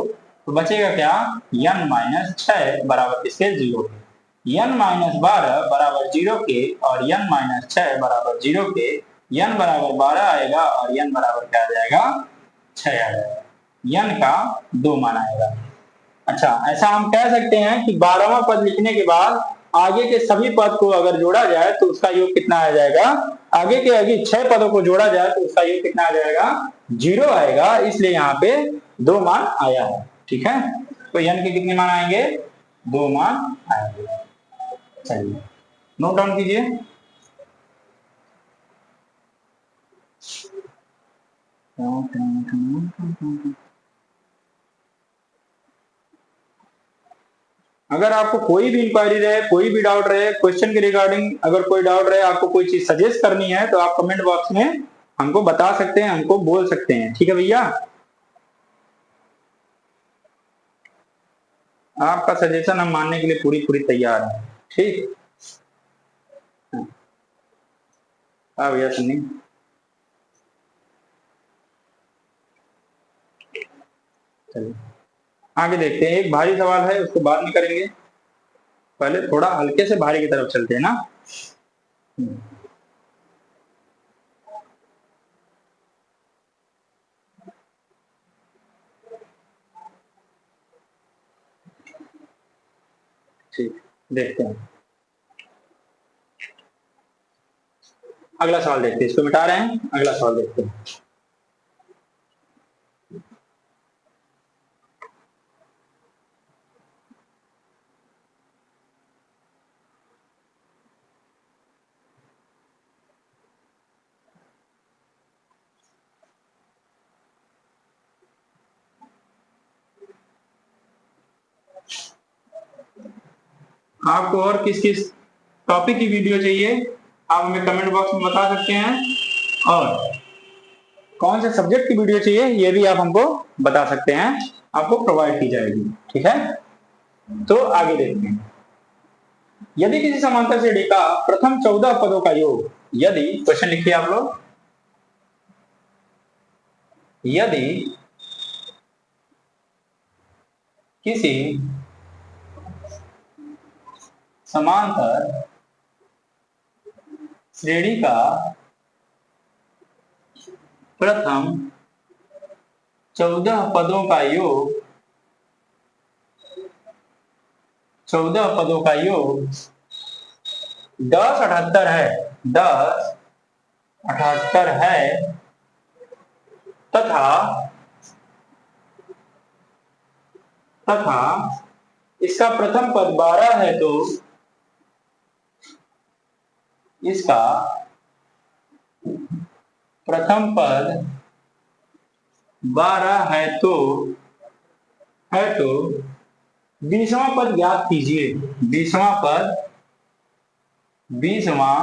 तो बचेगा क्या, n माइनस 6 बराबर किसके 0 के। n माइनस 12 बराबर 0 के और n माइनस 6 बराबर 0 के, n बराबर 12 आएगा और n बराबर क्या आ जाएगा 6 आ जाएगा, n का 2 मान आएगा। अच्छा, ऐसा हम कह सकते हैं कि 12वां पद लिखने के बाद आगे के सभी पद को अगर जोड़ा जाए तो उसका योग कितना आ जाएगा, आगे के आगे 6 पदों को जोड़ा जाए तो उसका योग कितना आ जाएगा 0 आएगा, इसलिए यहाँ पे 2 मान आया है, ठीक है। तो n के कितने मान आएंगे, 2 मान आएंगे। चलिए नोट डाउन कीजिए। अगर आपको कोई भी इंक्वायरी रहे, कोई भी डाउट रहे, क्वेश्चन के रिगार्डिंग अगर कोई डाउट रहे, आपको कोई चीज सजेस्ट करनी है तो आप कमेंट बॉक्स में हमको बता सकते हैं, हमको बोल सकते हैं, ठीक है भैया। आपका सजेशन हम मानने के लिए पूरी पूरी तैयार है, ठीक। हाँ भैया सुनिए। चलिए आगे देखते हैं, एक भारी सवाल है उसको बाद में करेंगे, पहले थोड़ा हल्के से भारी की तरफ चलते हैं ना। ठीक, देखते हैं अगला सवाल, देखते हैं, इसको मिटा रहे हैं, अगला सवाल देखते हैं। आपको और किस किस टॉपिक की वीडियो चाहिए आप हमें कमेंट बॉक्स में बता सकते हैं, और कौन से सब्जेक्ट की वीडियो चाहिए ये भी आप हमको बता सकते हैं, आपको प्रोवाइड की जाएगी, ठीक है। तो आगे देखते हैं, यदि किसी समांतर श्रेणी का प्रथम 14 पदों का योग, यदि, क्वेश्चन लिखिए आप लोग, यदि किसी समांतर श्रेणी का प्रथम 14 पदों का योग, 14 पदों का योग 1078 है, 1078 है, तथा इसका प्रथम पद 12 है, तो इसका प्रथम पद 12 है तो 20वां पद ज्ञात कीजिए, 20वां पद, 20वां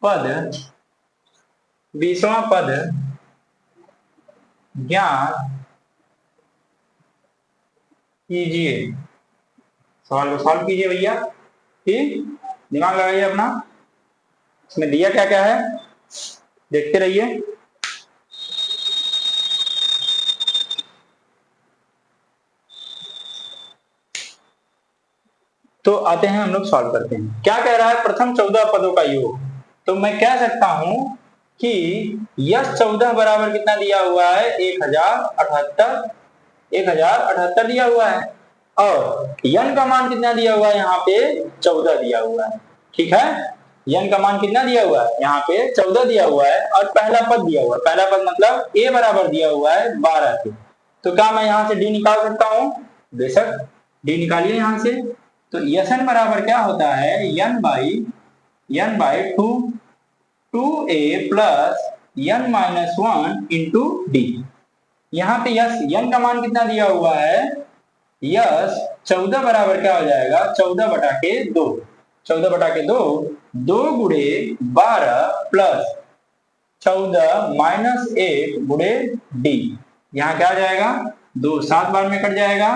पद ज्ञात कीजिए। सवाल को सॉल्व कीजिए भैया, ठीक, दिमाग लगाइए अपना, इसमें दिया क्या क्या है देखते रहिए। तो आते हैं हम लोग सॉल्व करते हैं, क्या कह रहा है, प्रथम 14 पदों का योग। तो मैं कह सकता हूं कि यश 14 बराबर कितना दिया हुआ है, 1078 दिया हुआ है, और n का मान कितना दिया हुआ है, यहाँ पे 14 दिया हुआ है, ठीक है। n का मान कितना दिया हुआ है, यहाँ पे 14 दिया हुआ है, और पहला पद दिया हुआ है, पहला पद मतलब a बराबर दिया हुआ है 12 के। तो क्या मैं यहाँ से d निकाल सकता हूँ, बेशक d निकालिए यहाँ से। तो Sn बराबर क्या होता है, n by 2a plus n minus 1 into D. यहाँ पे n का मान कितना दिया हुआ है, यस 14 बराबर क्या हो जाएगा, 14 बटा के 2, 2 गुणे 12 प्लस 14 माइनस 1 गुणे डी। यहाँ क्या आ जाएगा, 2 7 बार में कट जाएगा,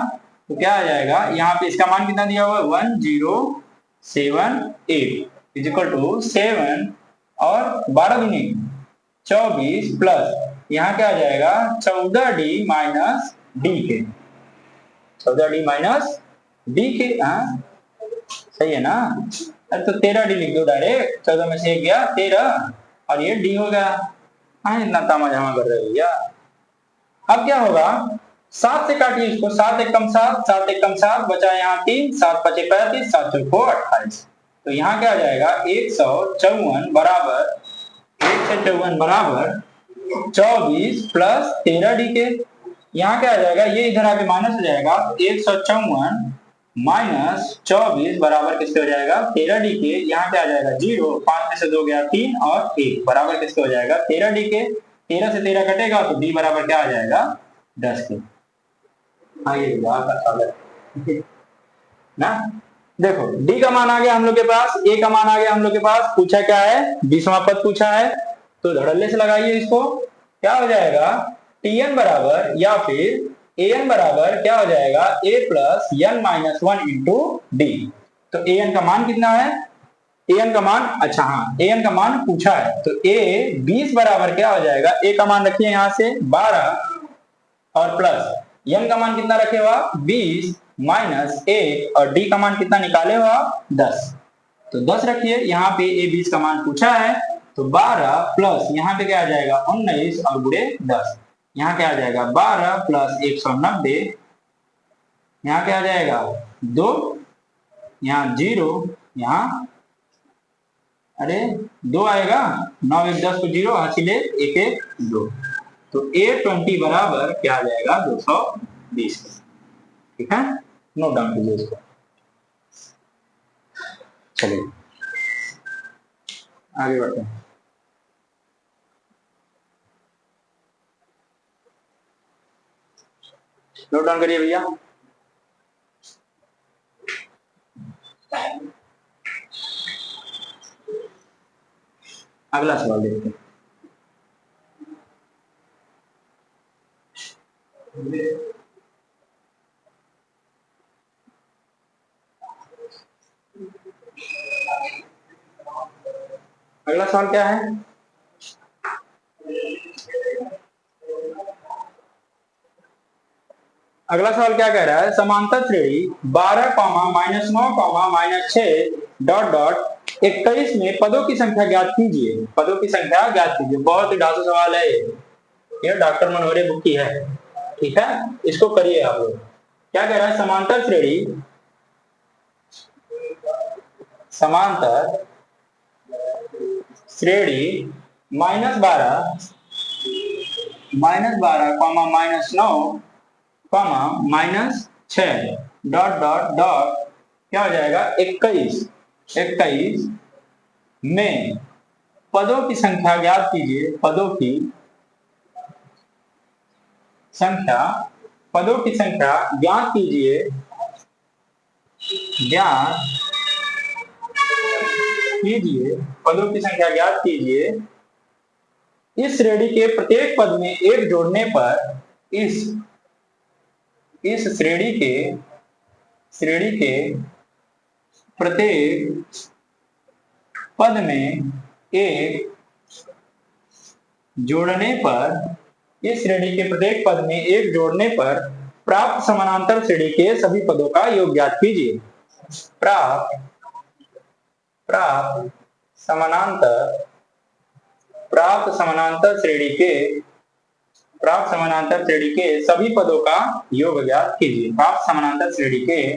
तो क्या आ जाएगा, यहाँ पे इसका मान कितना दिया हुआ है 1078 इज इक्वल टू 7 और 12 दूनी 24 प्लस यहाँ क्या आ जाएगा 14d माइनस डी के, 14d माइनस डी के। हाँ सही है ना। अरे तो 13d लिख दो डायरेक्ट, 14 में से 1 गया 13 और ये डी हो गया। हाँ इतना तामा जमा कर रहे हो भैया। अब क्या होगा, 7 से काटिए इसको, 7 एकम 7, 7 एकम 7 बचा यहाँ 3, 7 पचे 35, 7 चौको 28। तो यहाँ क्या आ जाएगा 154 बराबर 154 बराबर 24 प्लस 13d के। यहाँ क्या आ जाएगा, ये इधर आके माइनस हो जाएगा, 154 माइनस 24 बराबर किसके हो जाएगा 13d के। यहाँ क्या आ जाएगा 0, 5 में से 2 गया 3 और 1 बराबर किसके हो जाएगा 13d के। 13 से 13 कटेगा तो d बराबर क्या आ जाएगा 10 के। हाँ ये ना, देखो d का मान आ गया हम लोग के पास, a का मान आ गया हम लोग के पास, पूछा क्या है 20वां पद पूछा है, तो धड़ल्ले से लगाइए इसको। क्या हो जाएगा tn बराबर या फिर an बराबर क्या हो जाएगा a plus n minus 1 into D. तो an का मान कितना है, an का मान, अच्छा हाँ an का मान पूछा है, तो a 20 बराबर क्या हो जाएगा, a का मान रखिए यहाँ से 12 और प्लस n का मान कितना रखे हो आप 20 माइनस 1 और d का मान कितना निकाले हो आप 10। तो 10 रखिए, यहाँ पे a 20 का मान पूछा है, तो 12 प्लस यहाँ पे क्या आ जाएगा 19 और गुणे 10। यहाँ क्या आ जाएगा 12 प्लस 190, यहाँ क्या आ जाएगा 2, यहाँ 0, यहाँ अरे 2 आएगा, 9 1 10 को 0 हासिले 1 1 2, तो A20 बराबर क्या आ जाएगा 220। ठीक है, नोट डाउन कीजिए इसको। चलिए आगे बढ़ते हैं। नोट डाउन करिए भैया। अगला सवाल देखते हैं। अगला सवाल क्या है, अगला सवाल क्या कह रहा है, समांतर श्रेणी 12 माइनस 9 माइनस 6 डॉट डॉट 21 में पदों की संख्या ज्ञात कीजिए। पदों की संख्या ज्ञात कीजिए, बहुत ही ढांसू सवाल है ये डॉक्टर मनोहरे बुक की है। ठीक है, इसको करिए आप लोग। क्या कह रहा है, समांतर श्रेणी, समांतर श्रेणी -12 comma -9 comma -6 dot dot dot क्या हो जाएगा 21 में पदों की संख्या ज्ञात कीजिए। पदों की संख्या ज्ञात कीजिए, पदों की संख्या ज्ञात कीजिए। इस श्रेणी के प्रत्येक पद में एक जोड़ने पर इस श्रेणी के प्रत्येक पद में एक जोड़ने पर, इस श्रेणी के प्रत्येक पद में एक जोड़ने पर प्राप्त समानांतर श्रेणी के सभी पदों का योग ज्ञात कीजिए। प्राप्त समानांतर श्रेणी के सभी पदों का योग ज्ञात कीजिए। प्राप्त समानांतर श्रेणी के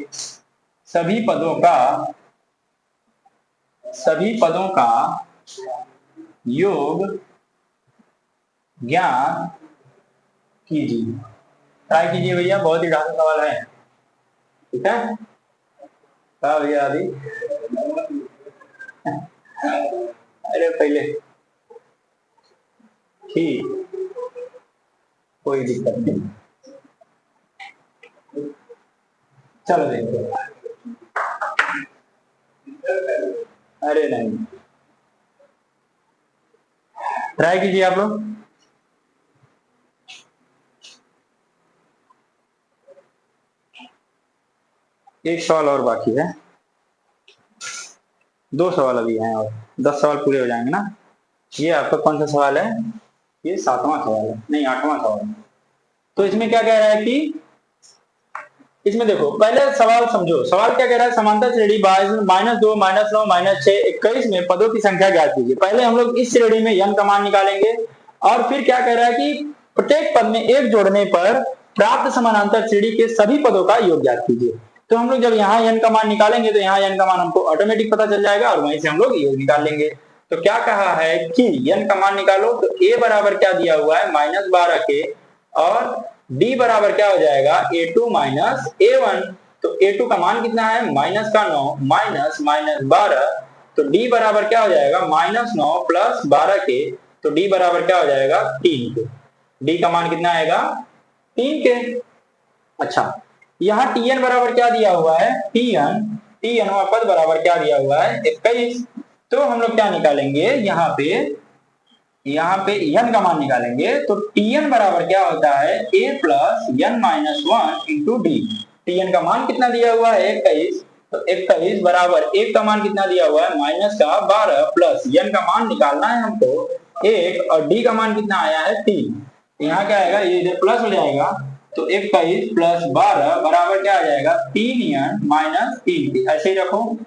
सभी पदों का योग ज्ञात कीजिए। ट्राई कीजिए भैया, बहुत ही ढांढा सवाल है। ठीक है, हाँ भैया अभी अरे पहले ठीक, कोई दिक्कत नहीं, चलो देखते हैं। अरे नहीं, ट्राई कीजिए आप लोग। एक सवाल और बाकी है, 2 सवाल अभी हैं और 10 सवाल पूरे हो जाएंगे ना। ये आपका कौन सा सवाल है? ये 7वां सवाल है, नहीं 8वां सवाल है। तो इसमें क्या कह रहा है कि इसमें देखो पहले सवाल समझो, सवाल क्या कह रहा है, समांतर श्रेणी -2 -9 -6 21 में पदों की संख्या ज्ञात कीजिए। पहले हम लोग इस श्रेणी में n का मान निकालेंगे और फिर क्या कह रहा है कि प्रत्येक पद में 1 जोड़ने पर प्राप्त समानांतर श्रेणी के सभी पदों का योग ज्ञात कीजिए। तो हम लोग जब यहाँ n का मान निकालेंगे तो यहाँ n का मान हमको ऑटोमेटिक पता चल जाएगा और वहीं से हम लोग योग निकाल लेंगे। तो क्या कहा है कि n का मान निकालो, तो a बराबर क्या दिया हुआ है -12 के, और d बराबर क्या हो जाएगा a2 माइनस a1। तो a2 का मान कितना है -9 माइनस -12, तो d बराबर क्या हो जाएगा -9 प्लस 12 के, तो d बराबर क्या हो जाएगा 3 के। d का मान कितना आएगा 3 के। अच्छा, यहाँ tn बराबर क्या दिया हुआ है, tn पद बराबर क्या दिया हुआ है 21। तो हम लोग क्या निकालेंगे यहाँ पे n का मान निकालेंगे, तो tn बराबर क्या होता है a plus n minus 1 into D. tn का मान कितना दिया हुआ है 21, तो 21 बराबर 1 का मान कितना दिया हुआ है -12 प्लस n का मान निकालना है हमको 1 और d का मान कितना आया है 3। यहाँ क्या आएगा, ये इधर प्लस हो जाएगा, तो 21 प्लस 12 बराबर क्या आ जाएगा 3n माइनस 3 के। ऐसे ही रखो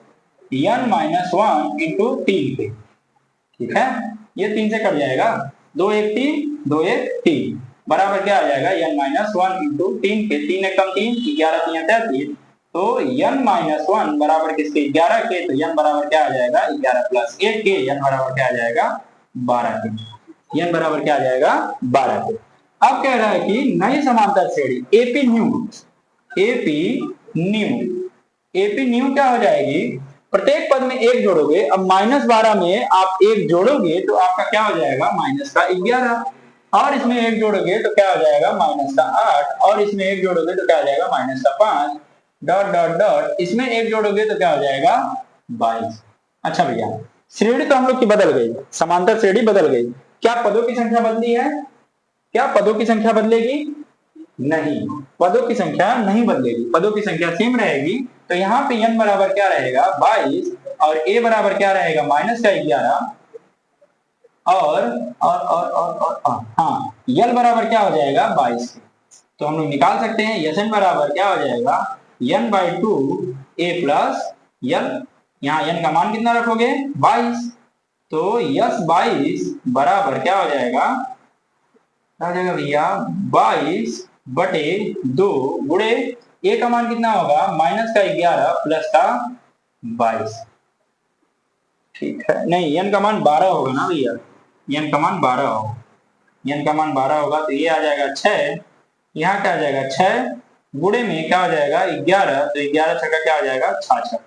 n माइनस 1 इंटू 3 के, ठीक है। ये 3 से कट जाएगा, 2 1 3 2 1 3 बराबर क्या आ जाएगा n माइनस 1 इंटू 3 के। 3 एक कम 3, 11 3 33, तो n माइनस 1 बराबर किसके 11 के, तो n बराबर क्या आ जाएगा 11 प्लस 1 के, n बराबर क्या आ जाएगा 12 के, n बराबर क्या आ जाएगा 12 के। अब कह रहा है कि नई समांतर श्रेणी एपी न्यू क्या हो जाएगी, प्रत्येक पद में 1 जोड़ोगे। अब -12 में आप 1 जोड़ोगे तो आपका क्या हो जाएगा -11, और इसमें 1 जोड़ोगे तो क्या हो जाएगा -8, और इसमें 1 जोड़ोगे तो क्या हो जाएगा -5 डॉट डॉट डॉट, इसमें 1 जोड़ोगे तो क्या हो जाएगा 22। अच्छा भैया, श्रेणी तो हम लोग की बदल गई, समांतर श्रेणी बदल गई, क्या पदों की संख्या बदली है? क्या पदों की संख्या बदलेगी? नहीं, पदों की संख्या नहीं बदलेगी, पदों की संख्या सेम रहेगी। तो यहाँ पे n बराबर क्या रहेगा 22 और a बराबर क्या रहेगा -11, और हाँ l बराबर क्या हो जाएगा 22 के। तो हम लोग निकाल सकते हैं Sn बराबर क्या हो जाएगा n/2 a प्लस l। यहाँ n का मान कितना रखोगे 22, तो यस 22 बराबर क्या हो जाएगा भैया 22/2 गुणे a का मान कितना होगा -11 प्लस का 22, ठीक है। नहीं, n का मान 12 होगा ना भैया, n का मान 12 होगा, n का मान 12 होगा, तो ये आ जाएगा 6, यहाँ क्या आ जाएगा 6 गुणे में क्या हो जाएगा 11, तो 11 छक्का क्या आ जाएगा 66,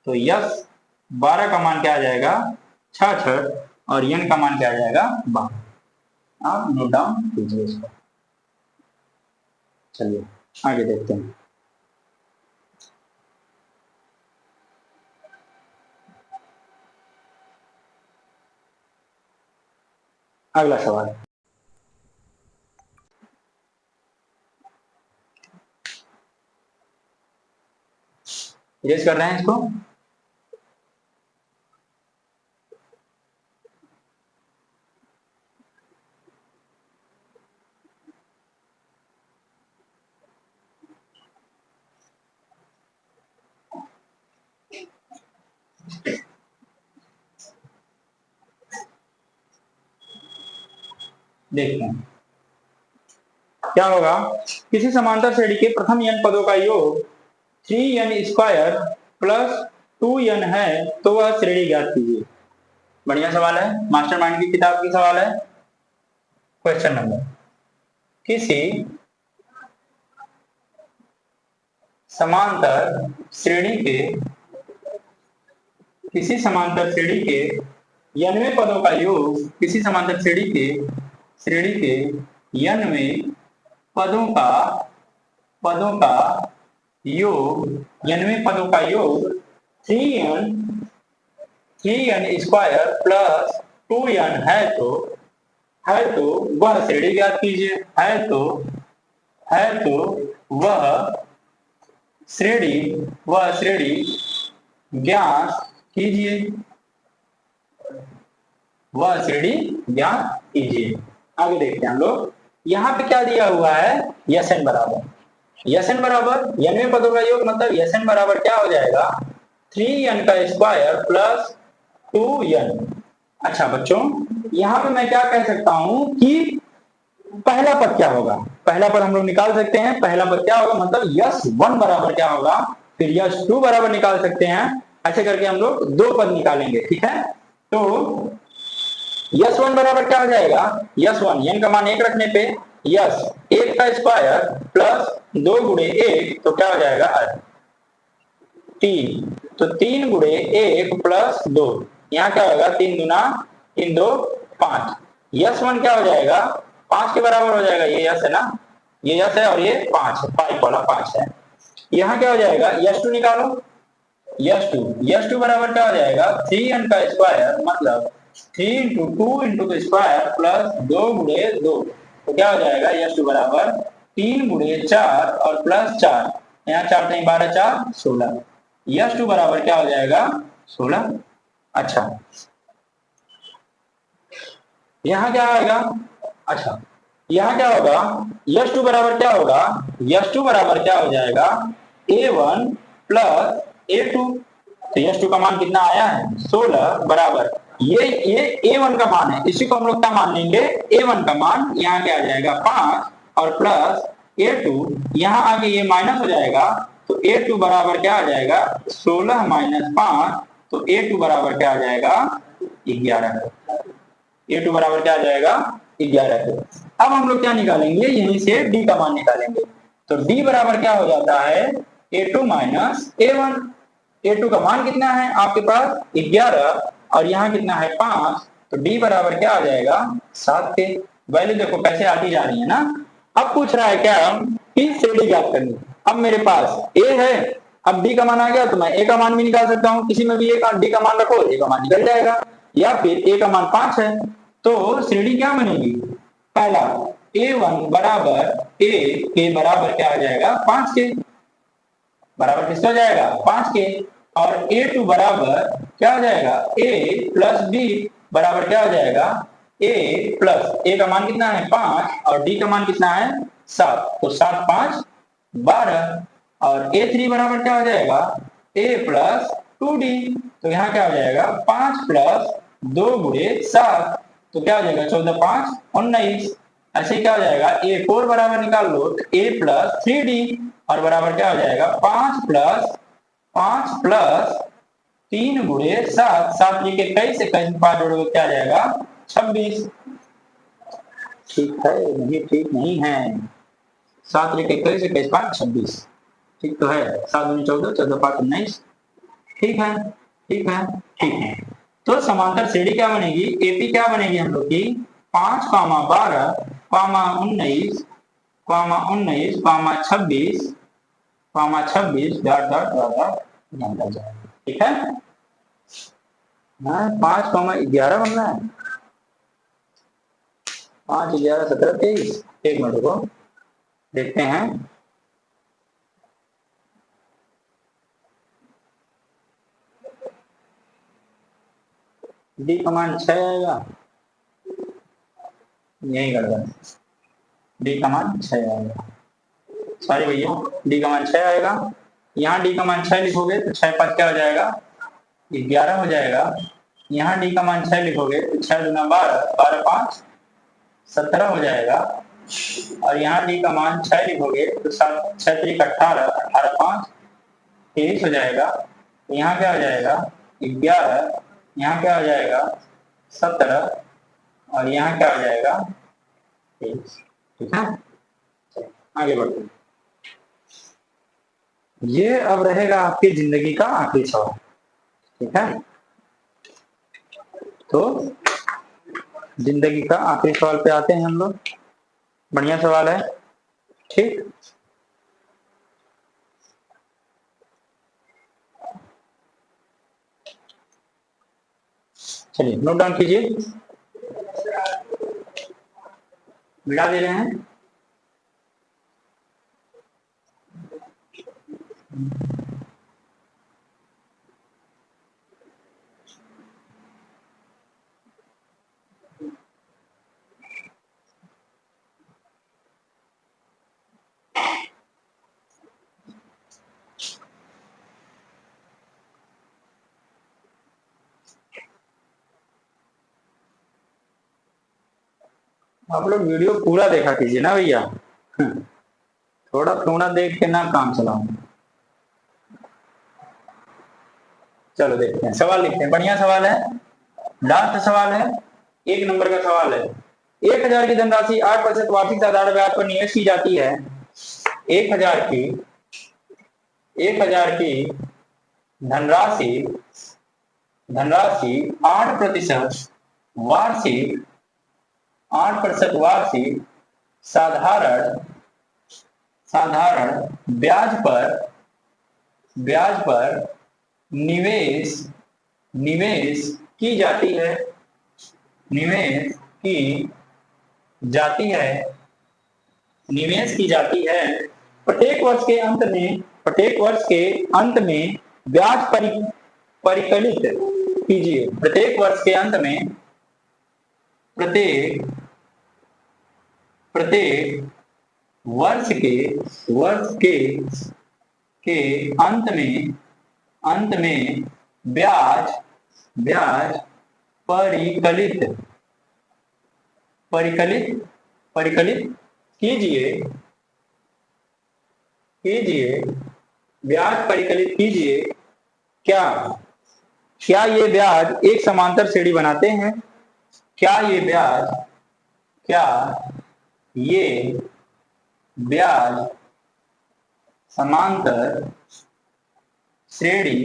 तो यस 12 का मान क्या आ जाएगा 66 और n का मान क्या आ जाएगा 12। आप नोट डाउन कीजिए इसको। चलिए आगे देखते हैं। अगला सवाल, इरेज कर रहे हैं इसको। देखते हैं क्या होगा। किसी समांतर श्रेणी के प्रथम n पदों का योग 3n² प्लस 2n है तो वह श्रेणी ज्ञात कीजिए। बढ़िया सवाल है, मास्टरमाइंड की किताब की सवाल है। क्वेश्चन नंबर, किसी समांतर श्रेणी के n पदों का योग, किसी समांतर श्रेणी के n पदों का योग 3n² प्लस 2n है तो है तो वह श्रेणी ज्ञात कीजिए, है तो वह श्रेणी ज्ञात कीजिए, वह श्रेणी ज्ञात कीजिए। आगे देखते हैं हम लोग, यहाँ पे क्या दिया हुआ है, Sn बराबर n पदों का योग, मतलब Sn बराबर क्या हो जाएगा, 3n का स्क्वायर प्लस 2n। अच्छा बच्चों, यहाँ पे मैं क्या कह सकता हूँ कि पहला पद क्या होगा, पहला पद हम लोग निकाल सकते हैं, पहला पद क्या होगा, मतलब S1 बराबर क्या होगा, फिर S2 बराबर निकाल सकते हैं। ऐसे करके हम लोग दो पद निकालेंगे, ठीक है। तो S1 बराबर क्या हो जाएगा, S1 n का मान 1 रखने पे यस 1 का स्क्वायर प्लस 2 गुणे 1 तो क्या हो जाएगा 3, तो 3 गुणे 1 प्लस 2, यहाँ क्या होगा 3 दूना 3 2 5। S1 क्या हो जाएगा 5 के बराबर हो जाएगा, ये यस है ना, ये यस है और ये 5 है, 5 वाला 5 है। यहाँ क्या हो जाएगा S2 निकालो, S2 बराबर क्या हो जाएगा 3n का स्क्वायर मतलब 3 इंटू 2 इंटू का स्क्वायर प्लस 2 गुणे 2, तो क्या हो जाएगा S2 बराबर 3 गुणे 4 और प्लस 4, यहाँ 4 नहीं 12 4 16, S2 बराबर क्या हो जाएगा 16। अच्छा यहाँ क्या आएगा, अच्छा यहाँ क्या होगा, S2 बराबर क्या होगा, S2 बराबर क्या हो जाएगा A1 प्लस A2, तो S2 का मान कितना आया है 16 बराबर ये A1 का मान है, इसी को हम लोग क्या मान लेंगे A1 का मान, यहाँ क्या आ जाएगा 5 और प्लस A2, यहाँ आगे ये माइनस हो जाएगा, तो A2 बराबर क्या आ जाएगा 16 माइनस 5, तो A2 बराबर क्या आ जाएगा 11, A2 बराबर क्या आ जाएगा 11। अब हम लोग क्या निकालेंगे, यहीं से D का मान निकालेंगे, तो D बराबर क्या हो जाता है A2 माइनस A1। A2 का मान कितना है आपके पास 11 और यहाँ कितना है 5, तो D बराबर क्या आ जाएगा 7 के। वैल्यू देखो कैसे आती जा रही है ना। अब पूछ रहा है क्या कि श्रेणी ज्ञात करनी, अब मेरे पास A है, अब D का मान आ गया तो मैं A का मान भी निकाल सकता हूँ, किसी में भी D का मान रखो A का मान निकल जाएगा, या फिर A का मान 5 है तो श्रेणी क्या बनेगी, पहला A1 बराबर A के बराबर क्या आ जाएगा 5 के, बराबर किसका हो जाएगा 5 के, और A2 बराबर क्या हो जाएगा A प्लस D बराबर क्या हो जाएगा A प्लस A का मान कितना है 5 और D का मान कितना है 7, तो 7 5 12, और A3 बराबर क्या हो जाएगा A प्लस 2D, तो यहाँ क्या हो जाएगा 5 प्लस 2 गुणे 7, तो क्या हो जाएगा 14 5 19। ऐसे क्या हो जाएगा A4 बराबर निकाल लो, तो A प्लस 3D और बराबर क्या हो जाएगा 5 प्लस 3 गुणे 7, 7 लिखे 21 से 21 5 जोड़ोगे क्या आ जाएगा 26। ठीक है नहीं, ठीक नहीं है, 7 लिखे 21 से 21 5 26, ठीक तो है, 7 दूनी 14 14 5 19, ठीक है ठीक है ठीक है। तो समांतर श्रेणी क्या बनेगी, एपी क्या बनेगी हम लोग की 5 12 19 26 डॉट डॉट डॉट डॉट जाएगा, ठीक है। 5 11 बनना है, 5 11 17 23, एक मिनट को देखते हैं, डी कमांड 6 आएगा, यही गड़बड़, डी कमांड 6 आएगा, सॉरी भैया डी कमांड 6 आएगा, यहाँ डी कमांड 6 लिखोगे तो 6 5 क्या हो जाएगा 11 हो जाएगा, यहाँ डी कमांड 6 लिखोगे तो 6 दूना 12 12 5 17 हो जाएगा, और यहाँ डी का मान 6 लिखोगे तो 7 6 3 18 18 5 23 हो जाएगा, तो यहाँ क्या हो जाएगा 11, यहाँ क्या हो जाएगा 17 और यहाँ क्या हो जाएगा 23, ठीक है। आगे बढ़ते हैं, ये अब रहेगा आपकी जिंदगी का आखिरी सवाल, ठीक है। तो जिंदगी का आखिरी सवाल पे आते हैं हम लोग, बढ़िया सवाल है, ठीक। चलिए नोट डाउन कीजिए, मिटा दे रहे हैं। आप लोग वीडियो पूरा देखा कीजिए ना भैया, थोड़ा थोड़ा देख के ना काम चलाओ। चलो देखते हैं, सवाल लिखते हैं। बढ़िया सवाल है, लास्ट सवाल है, 1 नंबर का सवाल है। 1000 की धनराशि 8% वार्षिक साधारण ब्याज पर निवेश की जाती है। 1000 की धनराशि धनराशि 8% वार्षिक 8% वार्षिक साधारण साधारण ब्याज पर निवेश निवेश की जाती है निवेश की जाती है निवेश की जाती है। प्रत्येक वर्ष के अंत में ब्याज परिकलित कीजिए। प्रत्येक वर्ष के अंत में प्रत्येक वर्ष के अंत में ब्याज परिकलित कीजिए ब्याज परिकलित कीजिए। क्या ये ब्याज एक समांतर श्रेणी बनाते हैं? क्या ये ब्याज समांतर श्रेणी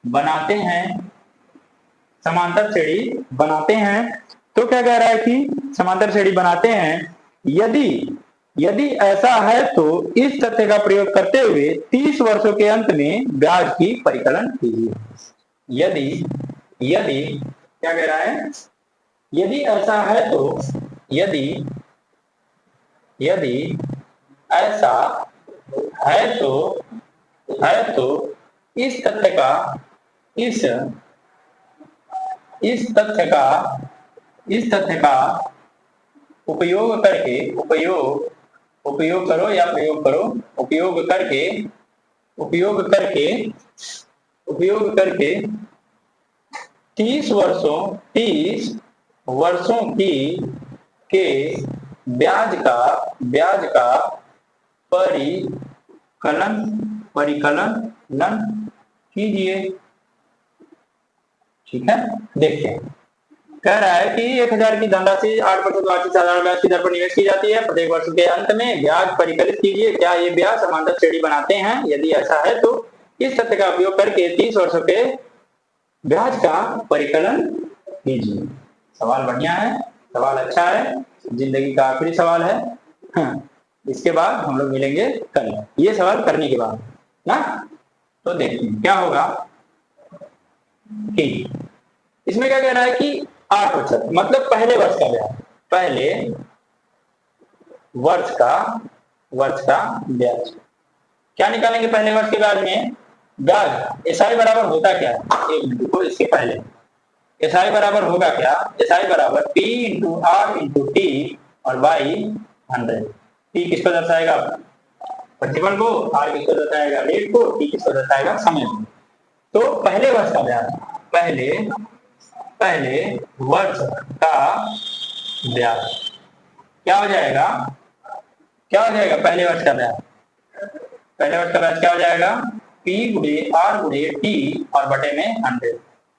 बनाते हैं? तो क्या कह रहा है कि समांतर श्रेणी बनाते हैं। यदि ऐसा है तो इस तथ्य का प्रयोग करते हुए 30 वर्षों के अंत में ब्याज की परिकलन कीजिए। यदि क्या कह रहा है, यदि ऐसा है तो यदि ऐसा है तो इस तथ्य का उपयोग करके 30 वर्षों के ब्याज का परिकलन कीजिए। ठीक है, देखते हैं। कह रहा है कि 1000 की धनराशि 8% वार्षिक साधारण ब्याज की दर पर निवेश की जाती है। प्रत्येक वर्ष के अंत में ब्याज परिकलित कीजिए। क्या ये ब्याज समांतर श्रेणी बनाते हैं? यदि ऐसा है तो इस तथ्य का उपयोग करके 30 वर्षों के ब्याज का परिकलन कीजिए। सवाल बढ़िया है, सवाल अच्छा है, जिंदगी का आखिरी सवाल है। इसके बाद हम लोग मिलेंगे कल, ये सवाल करने के बाद ना। तो देखते हैं क्या होगा। ठीक, इसमें क्या कह रहा है कि 8% मतलब पहले वर्ष का ब्याज, पहले वर्ष का ब्याज। क्या निकालेंगे पहले वर्ष के ब्याज में? ब्याज एसआई बराबर होता क्या है, एक मिनट को, इसके पहले एसआई बराबर होगा क्या? एसआई बराबर P into r into t और बाई 100। P किसको दर्शाएगा? प्रतिफल को, आर किसको दर्शाएगा? रेट को, टी किसको दर्शाएगा? समय को। तो पहले वर्ष का ब्याज, पहले वर्ष का ब्याज क्या हो जाएगा? पहले वर्ष का ब्याज क्या हो जाएगा? P गुणे R गुणे T और बटे में 100।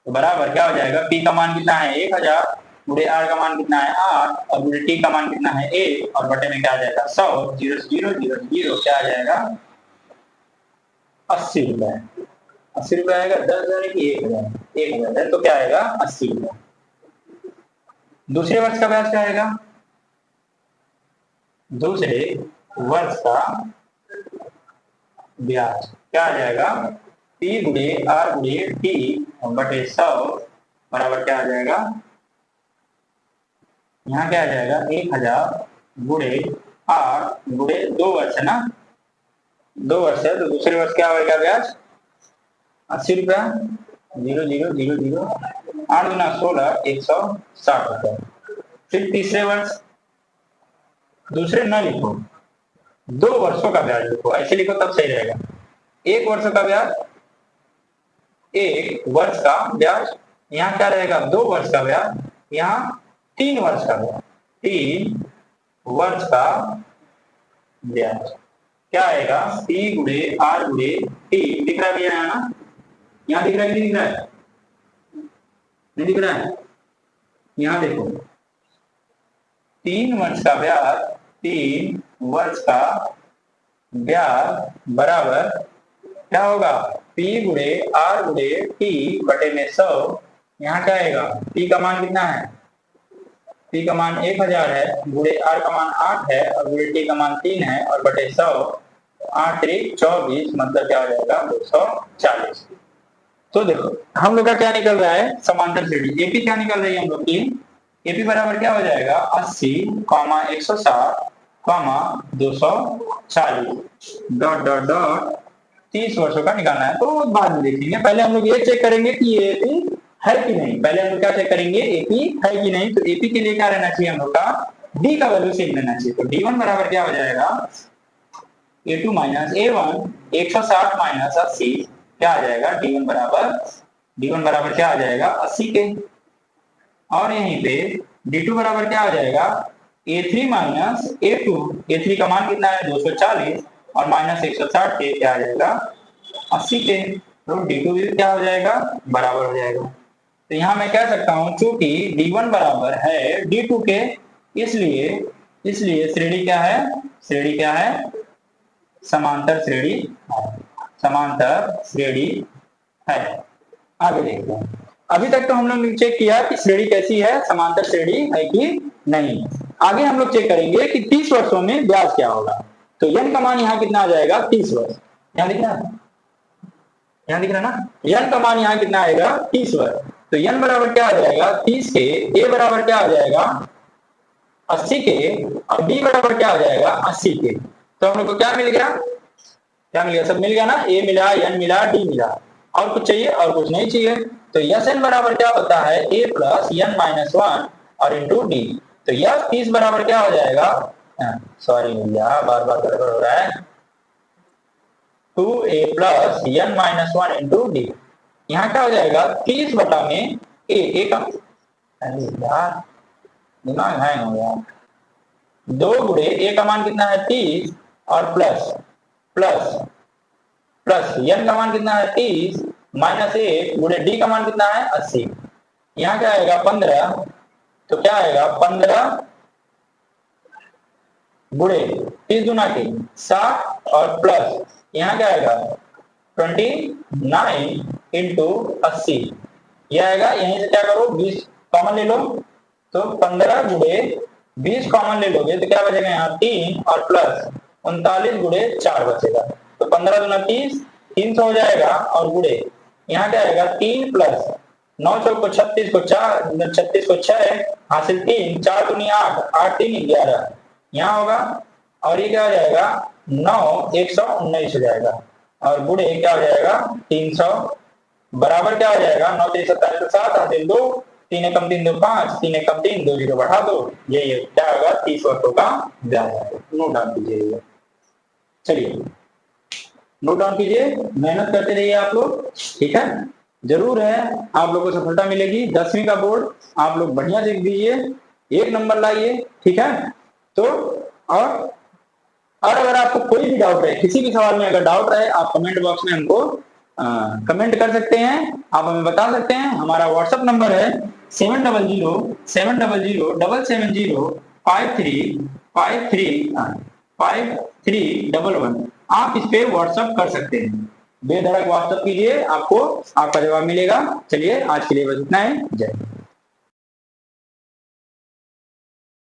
तो बराबर क्या हो जाएगा? P का मान कितना है? 1000 गुणे R का मान कितना है? 8 और गुणे T का मान कितना है? 1 और बटे में क्या आ जाएगा? 100। 0 0 0 0 क्या आ जाएगा? 80 रुपए। 80 रुपए आएगा। 10,000 की 1000 है तो क्या आएगा? 80 रुपए। दूसरे वर्ष का ब्याज क्या आएगा? दूसरे वर्ष का ब्याज क्या आ जाएगा? P गुणे R गुणे T बटे 100 बराबर क्या आ जाएगा? यहाँ क्या आ जाएगा 1000 गुणे 8 गुणे 2 वर्ष है ना, 2 वर्ष है, तो दूसरे वर्ष क्या होगा ब्याज 80 रुपया, 0000, 8 गुना 16 160 रुपया। फिर तीसरे वर्ष, दूसरे न लिखो, 2 वर्षों का ब्याज लिखो, ऐसे लिखो तब सही रहेगा। 1 वर्ष का ब्याज, 1 वर्ष का ब्याज, यहाँ क्या रहेगा 2 वर्ष का ब्याज, यहाँ 3 वर्ष का ब्याज, 3 वर्ष का ब्याज क्या आएगा P गुणे R गुणे T, दिख रहा है ना, यहाँ दिख रहा है कि नहीं दिख रहा है, नहीं दिख रहा है, यहाँ देखो 3 वर्ष का ब्याज, 3 वर्ष का ब्याज बराबर क्या होगा P गुणे R गुणे T बटे में 100। यहाँ क्या आएगा P का मान कितना है, P का मान 1000 है, गुणे R का मान 8 है और गुणे T का मान 3 है और बटे 100, 8 3 24, मतलब क्या हो जाएगा 240। तो देखो हम लोग का क्या निकल रहा है समांतर श्रेणी, एपी क्या निकल रही है हम लोग की, एपी बराबर क्या हो जाएगा 80, 160, 240 डॉट डॉट डॉट 30 वर्षों का निकालना है। तो बाद में देखेंगे, पहले हम लोग ये चेक करेंगे कि ये एपी है कि नहीं, पहले हम लोग क्या चेक करेंगे एपी है कि नहीं। तो एपी के लिए क्या रहना चाहिए हम लोग का, डी का वैल्यू सेम रहना चाहिए। तो D1 बराबर क्या हो जाएगा A2 माइनस A1, 160 माइनस 80 क्या आ जाएगा D1 बराबर क्या आ जाएगा 80 के, और यहीं पे D2 बराबर क्या आ जाएगा A3 माइनस A2, A3 का मान कितना है 240 और माइनस 160 के क्या आ जाएगा 80 के, तो D2 भी क्या हो जाएगा बराबर हो जाएगा। तो यहाँ मैं कह सकता हूँ चूंकि D1 बराबर है D2 के, इसलिए श्रेणी क्या है समांतर श्रेणी है। आगे देखते हैं, अभी तक तो हम लोग ने चेक किया कि श्रेणी कैसी है, समांतर श्रेणी है कि नहीं। आगे हम लोग चेक करेंगे कि 30 वर्षों में ब्याज क्या होगा। तो n का मान यहाँ कितना आ जाएगा 30 वर्ष, यहाँ दिख रहा ना, n का मान यहाँ कितना आएगा 30 वर्ष। तो n बराबर क्या आ जाएगा 30 के, a बराबर क्या आ जाएगा 80 के और d बराबर क्या आ जाएगा 80 के। तो हम लोग को क्या मिल गया, सब मिल गया ना, a मिला, n मिला, d मिला, और कुछ चाहिए और कुछ नहीं चाहिए। तो Sn बराबर क्या होता है a प्लस n माइनस 1 और इंटू डी। तो यह 30 बराबर क्या हो जाएगा, सॉरी भैया बार गड़बड़ हो रहा है, 2a plus n minus 1 into D. यहाँ क्या हो जाएगा 30 बटा में a का, अरे यार दिमाग हैंग हो गया, 2 गुणे a का मान कितना है 30 और प्लस n का मान कितना है 30 माइनस 1 गुणे d का मान कितना है 80। यहाँ क्या आएगा 15, तो क्या आएगा 15 गुणे 30 गुना के 60 और प्लस यहाँ क्या आएगा 29 इंटू 80। यह आएगा, यहीं से क्या करो 20 कॉमन ले लो, तो 15 गुणे 20 कॉमन ले लोगे तो क्या बचेगा यहाँ 3 और प्लस 39 गुणे 4 बचेगा। तो 15 गुना 30, 300 हो जाएगा, और गुणे यहाँ क्या आएगा 3 प्लस 9 चौक को 36 को 4, 36 को 6 हासिल 3, 4 दूनी 8, 8 3 11 यहाँ होगा, और ये क्या हो जाएगा 9 119 हो जाएगा, और गुणे क्या हो जाएगा 300 बराबर क्या हो जाएगा 9 3 27 7 हासिल 2, 3 एकम 3 2 5, 3 एकम 3 2 0 बढ़ा दो, ये क्या होगा 30 वर्षों का ब्याज। नोट डाउन कीजिए, चलिए नोट डाउन कीजिए, मेहनत करते रहिए आप लोग, ठीक है, जरूर है आप लोगों को सफलता मिलेगी। 10वीं का बोर्ड आप लोग बढ़िया देख दीजिए, 1 नंबर लाइए, ठीक है। तो और अगर आपको कोई भी डाउट है, किसी भी सवाल में अगर डाउट रहे, आप कमेंट बॉक्स में हमको कमेंट कर सकते हैं, आप हमें बता सकते हैं। हमारा व्हाट्सएप नंबर है 700700775353 आप इस पे व्हाट्सएप कर सकते हैं, बेधड़क व्हाट्सएप कीजिए, आपको आपका जवाब मिलेगा। चलिए आज के लिए बस इतना है, जय हिंद।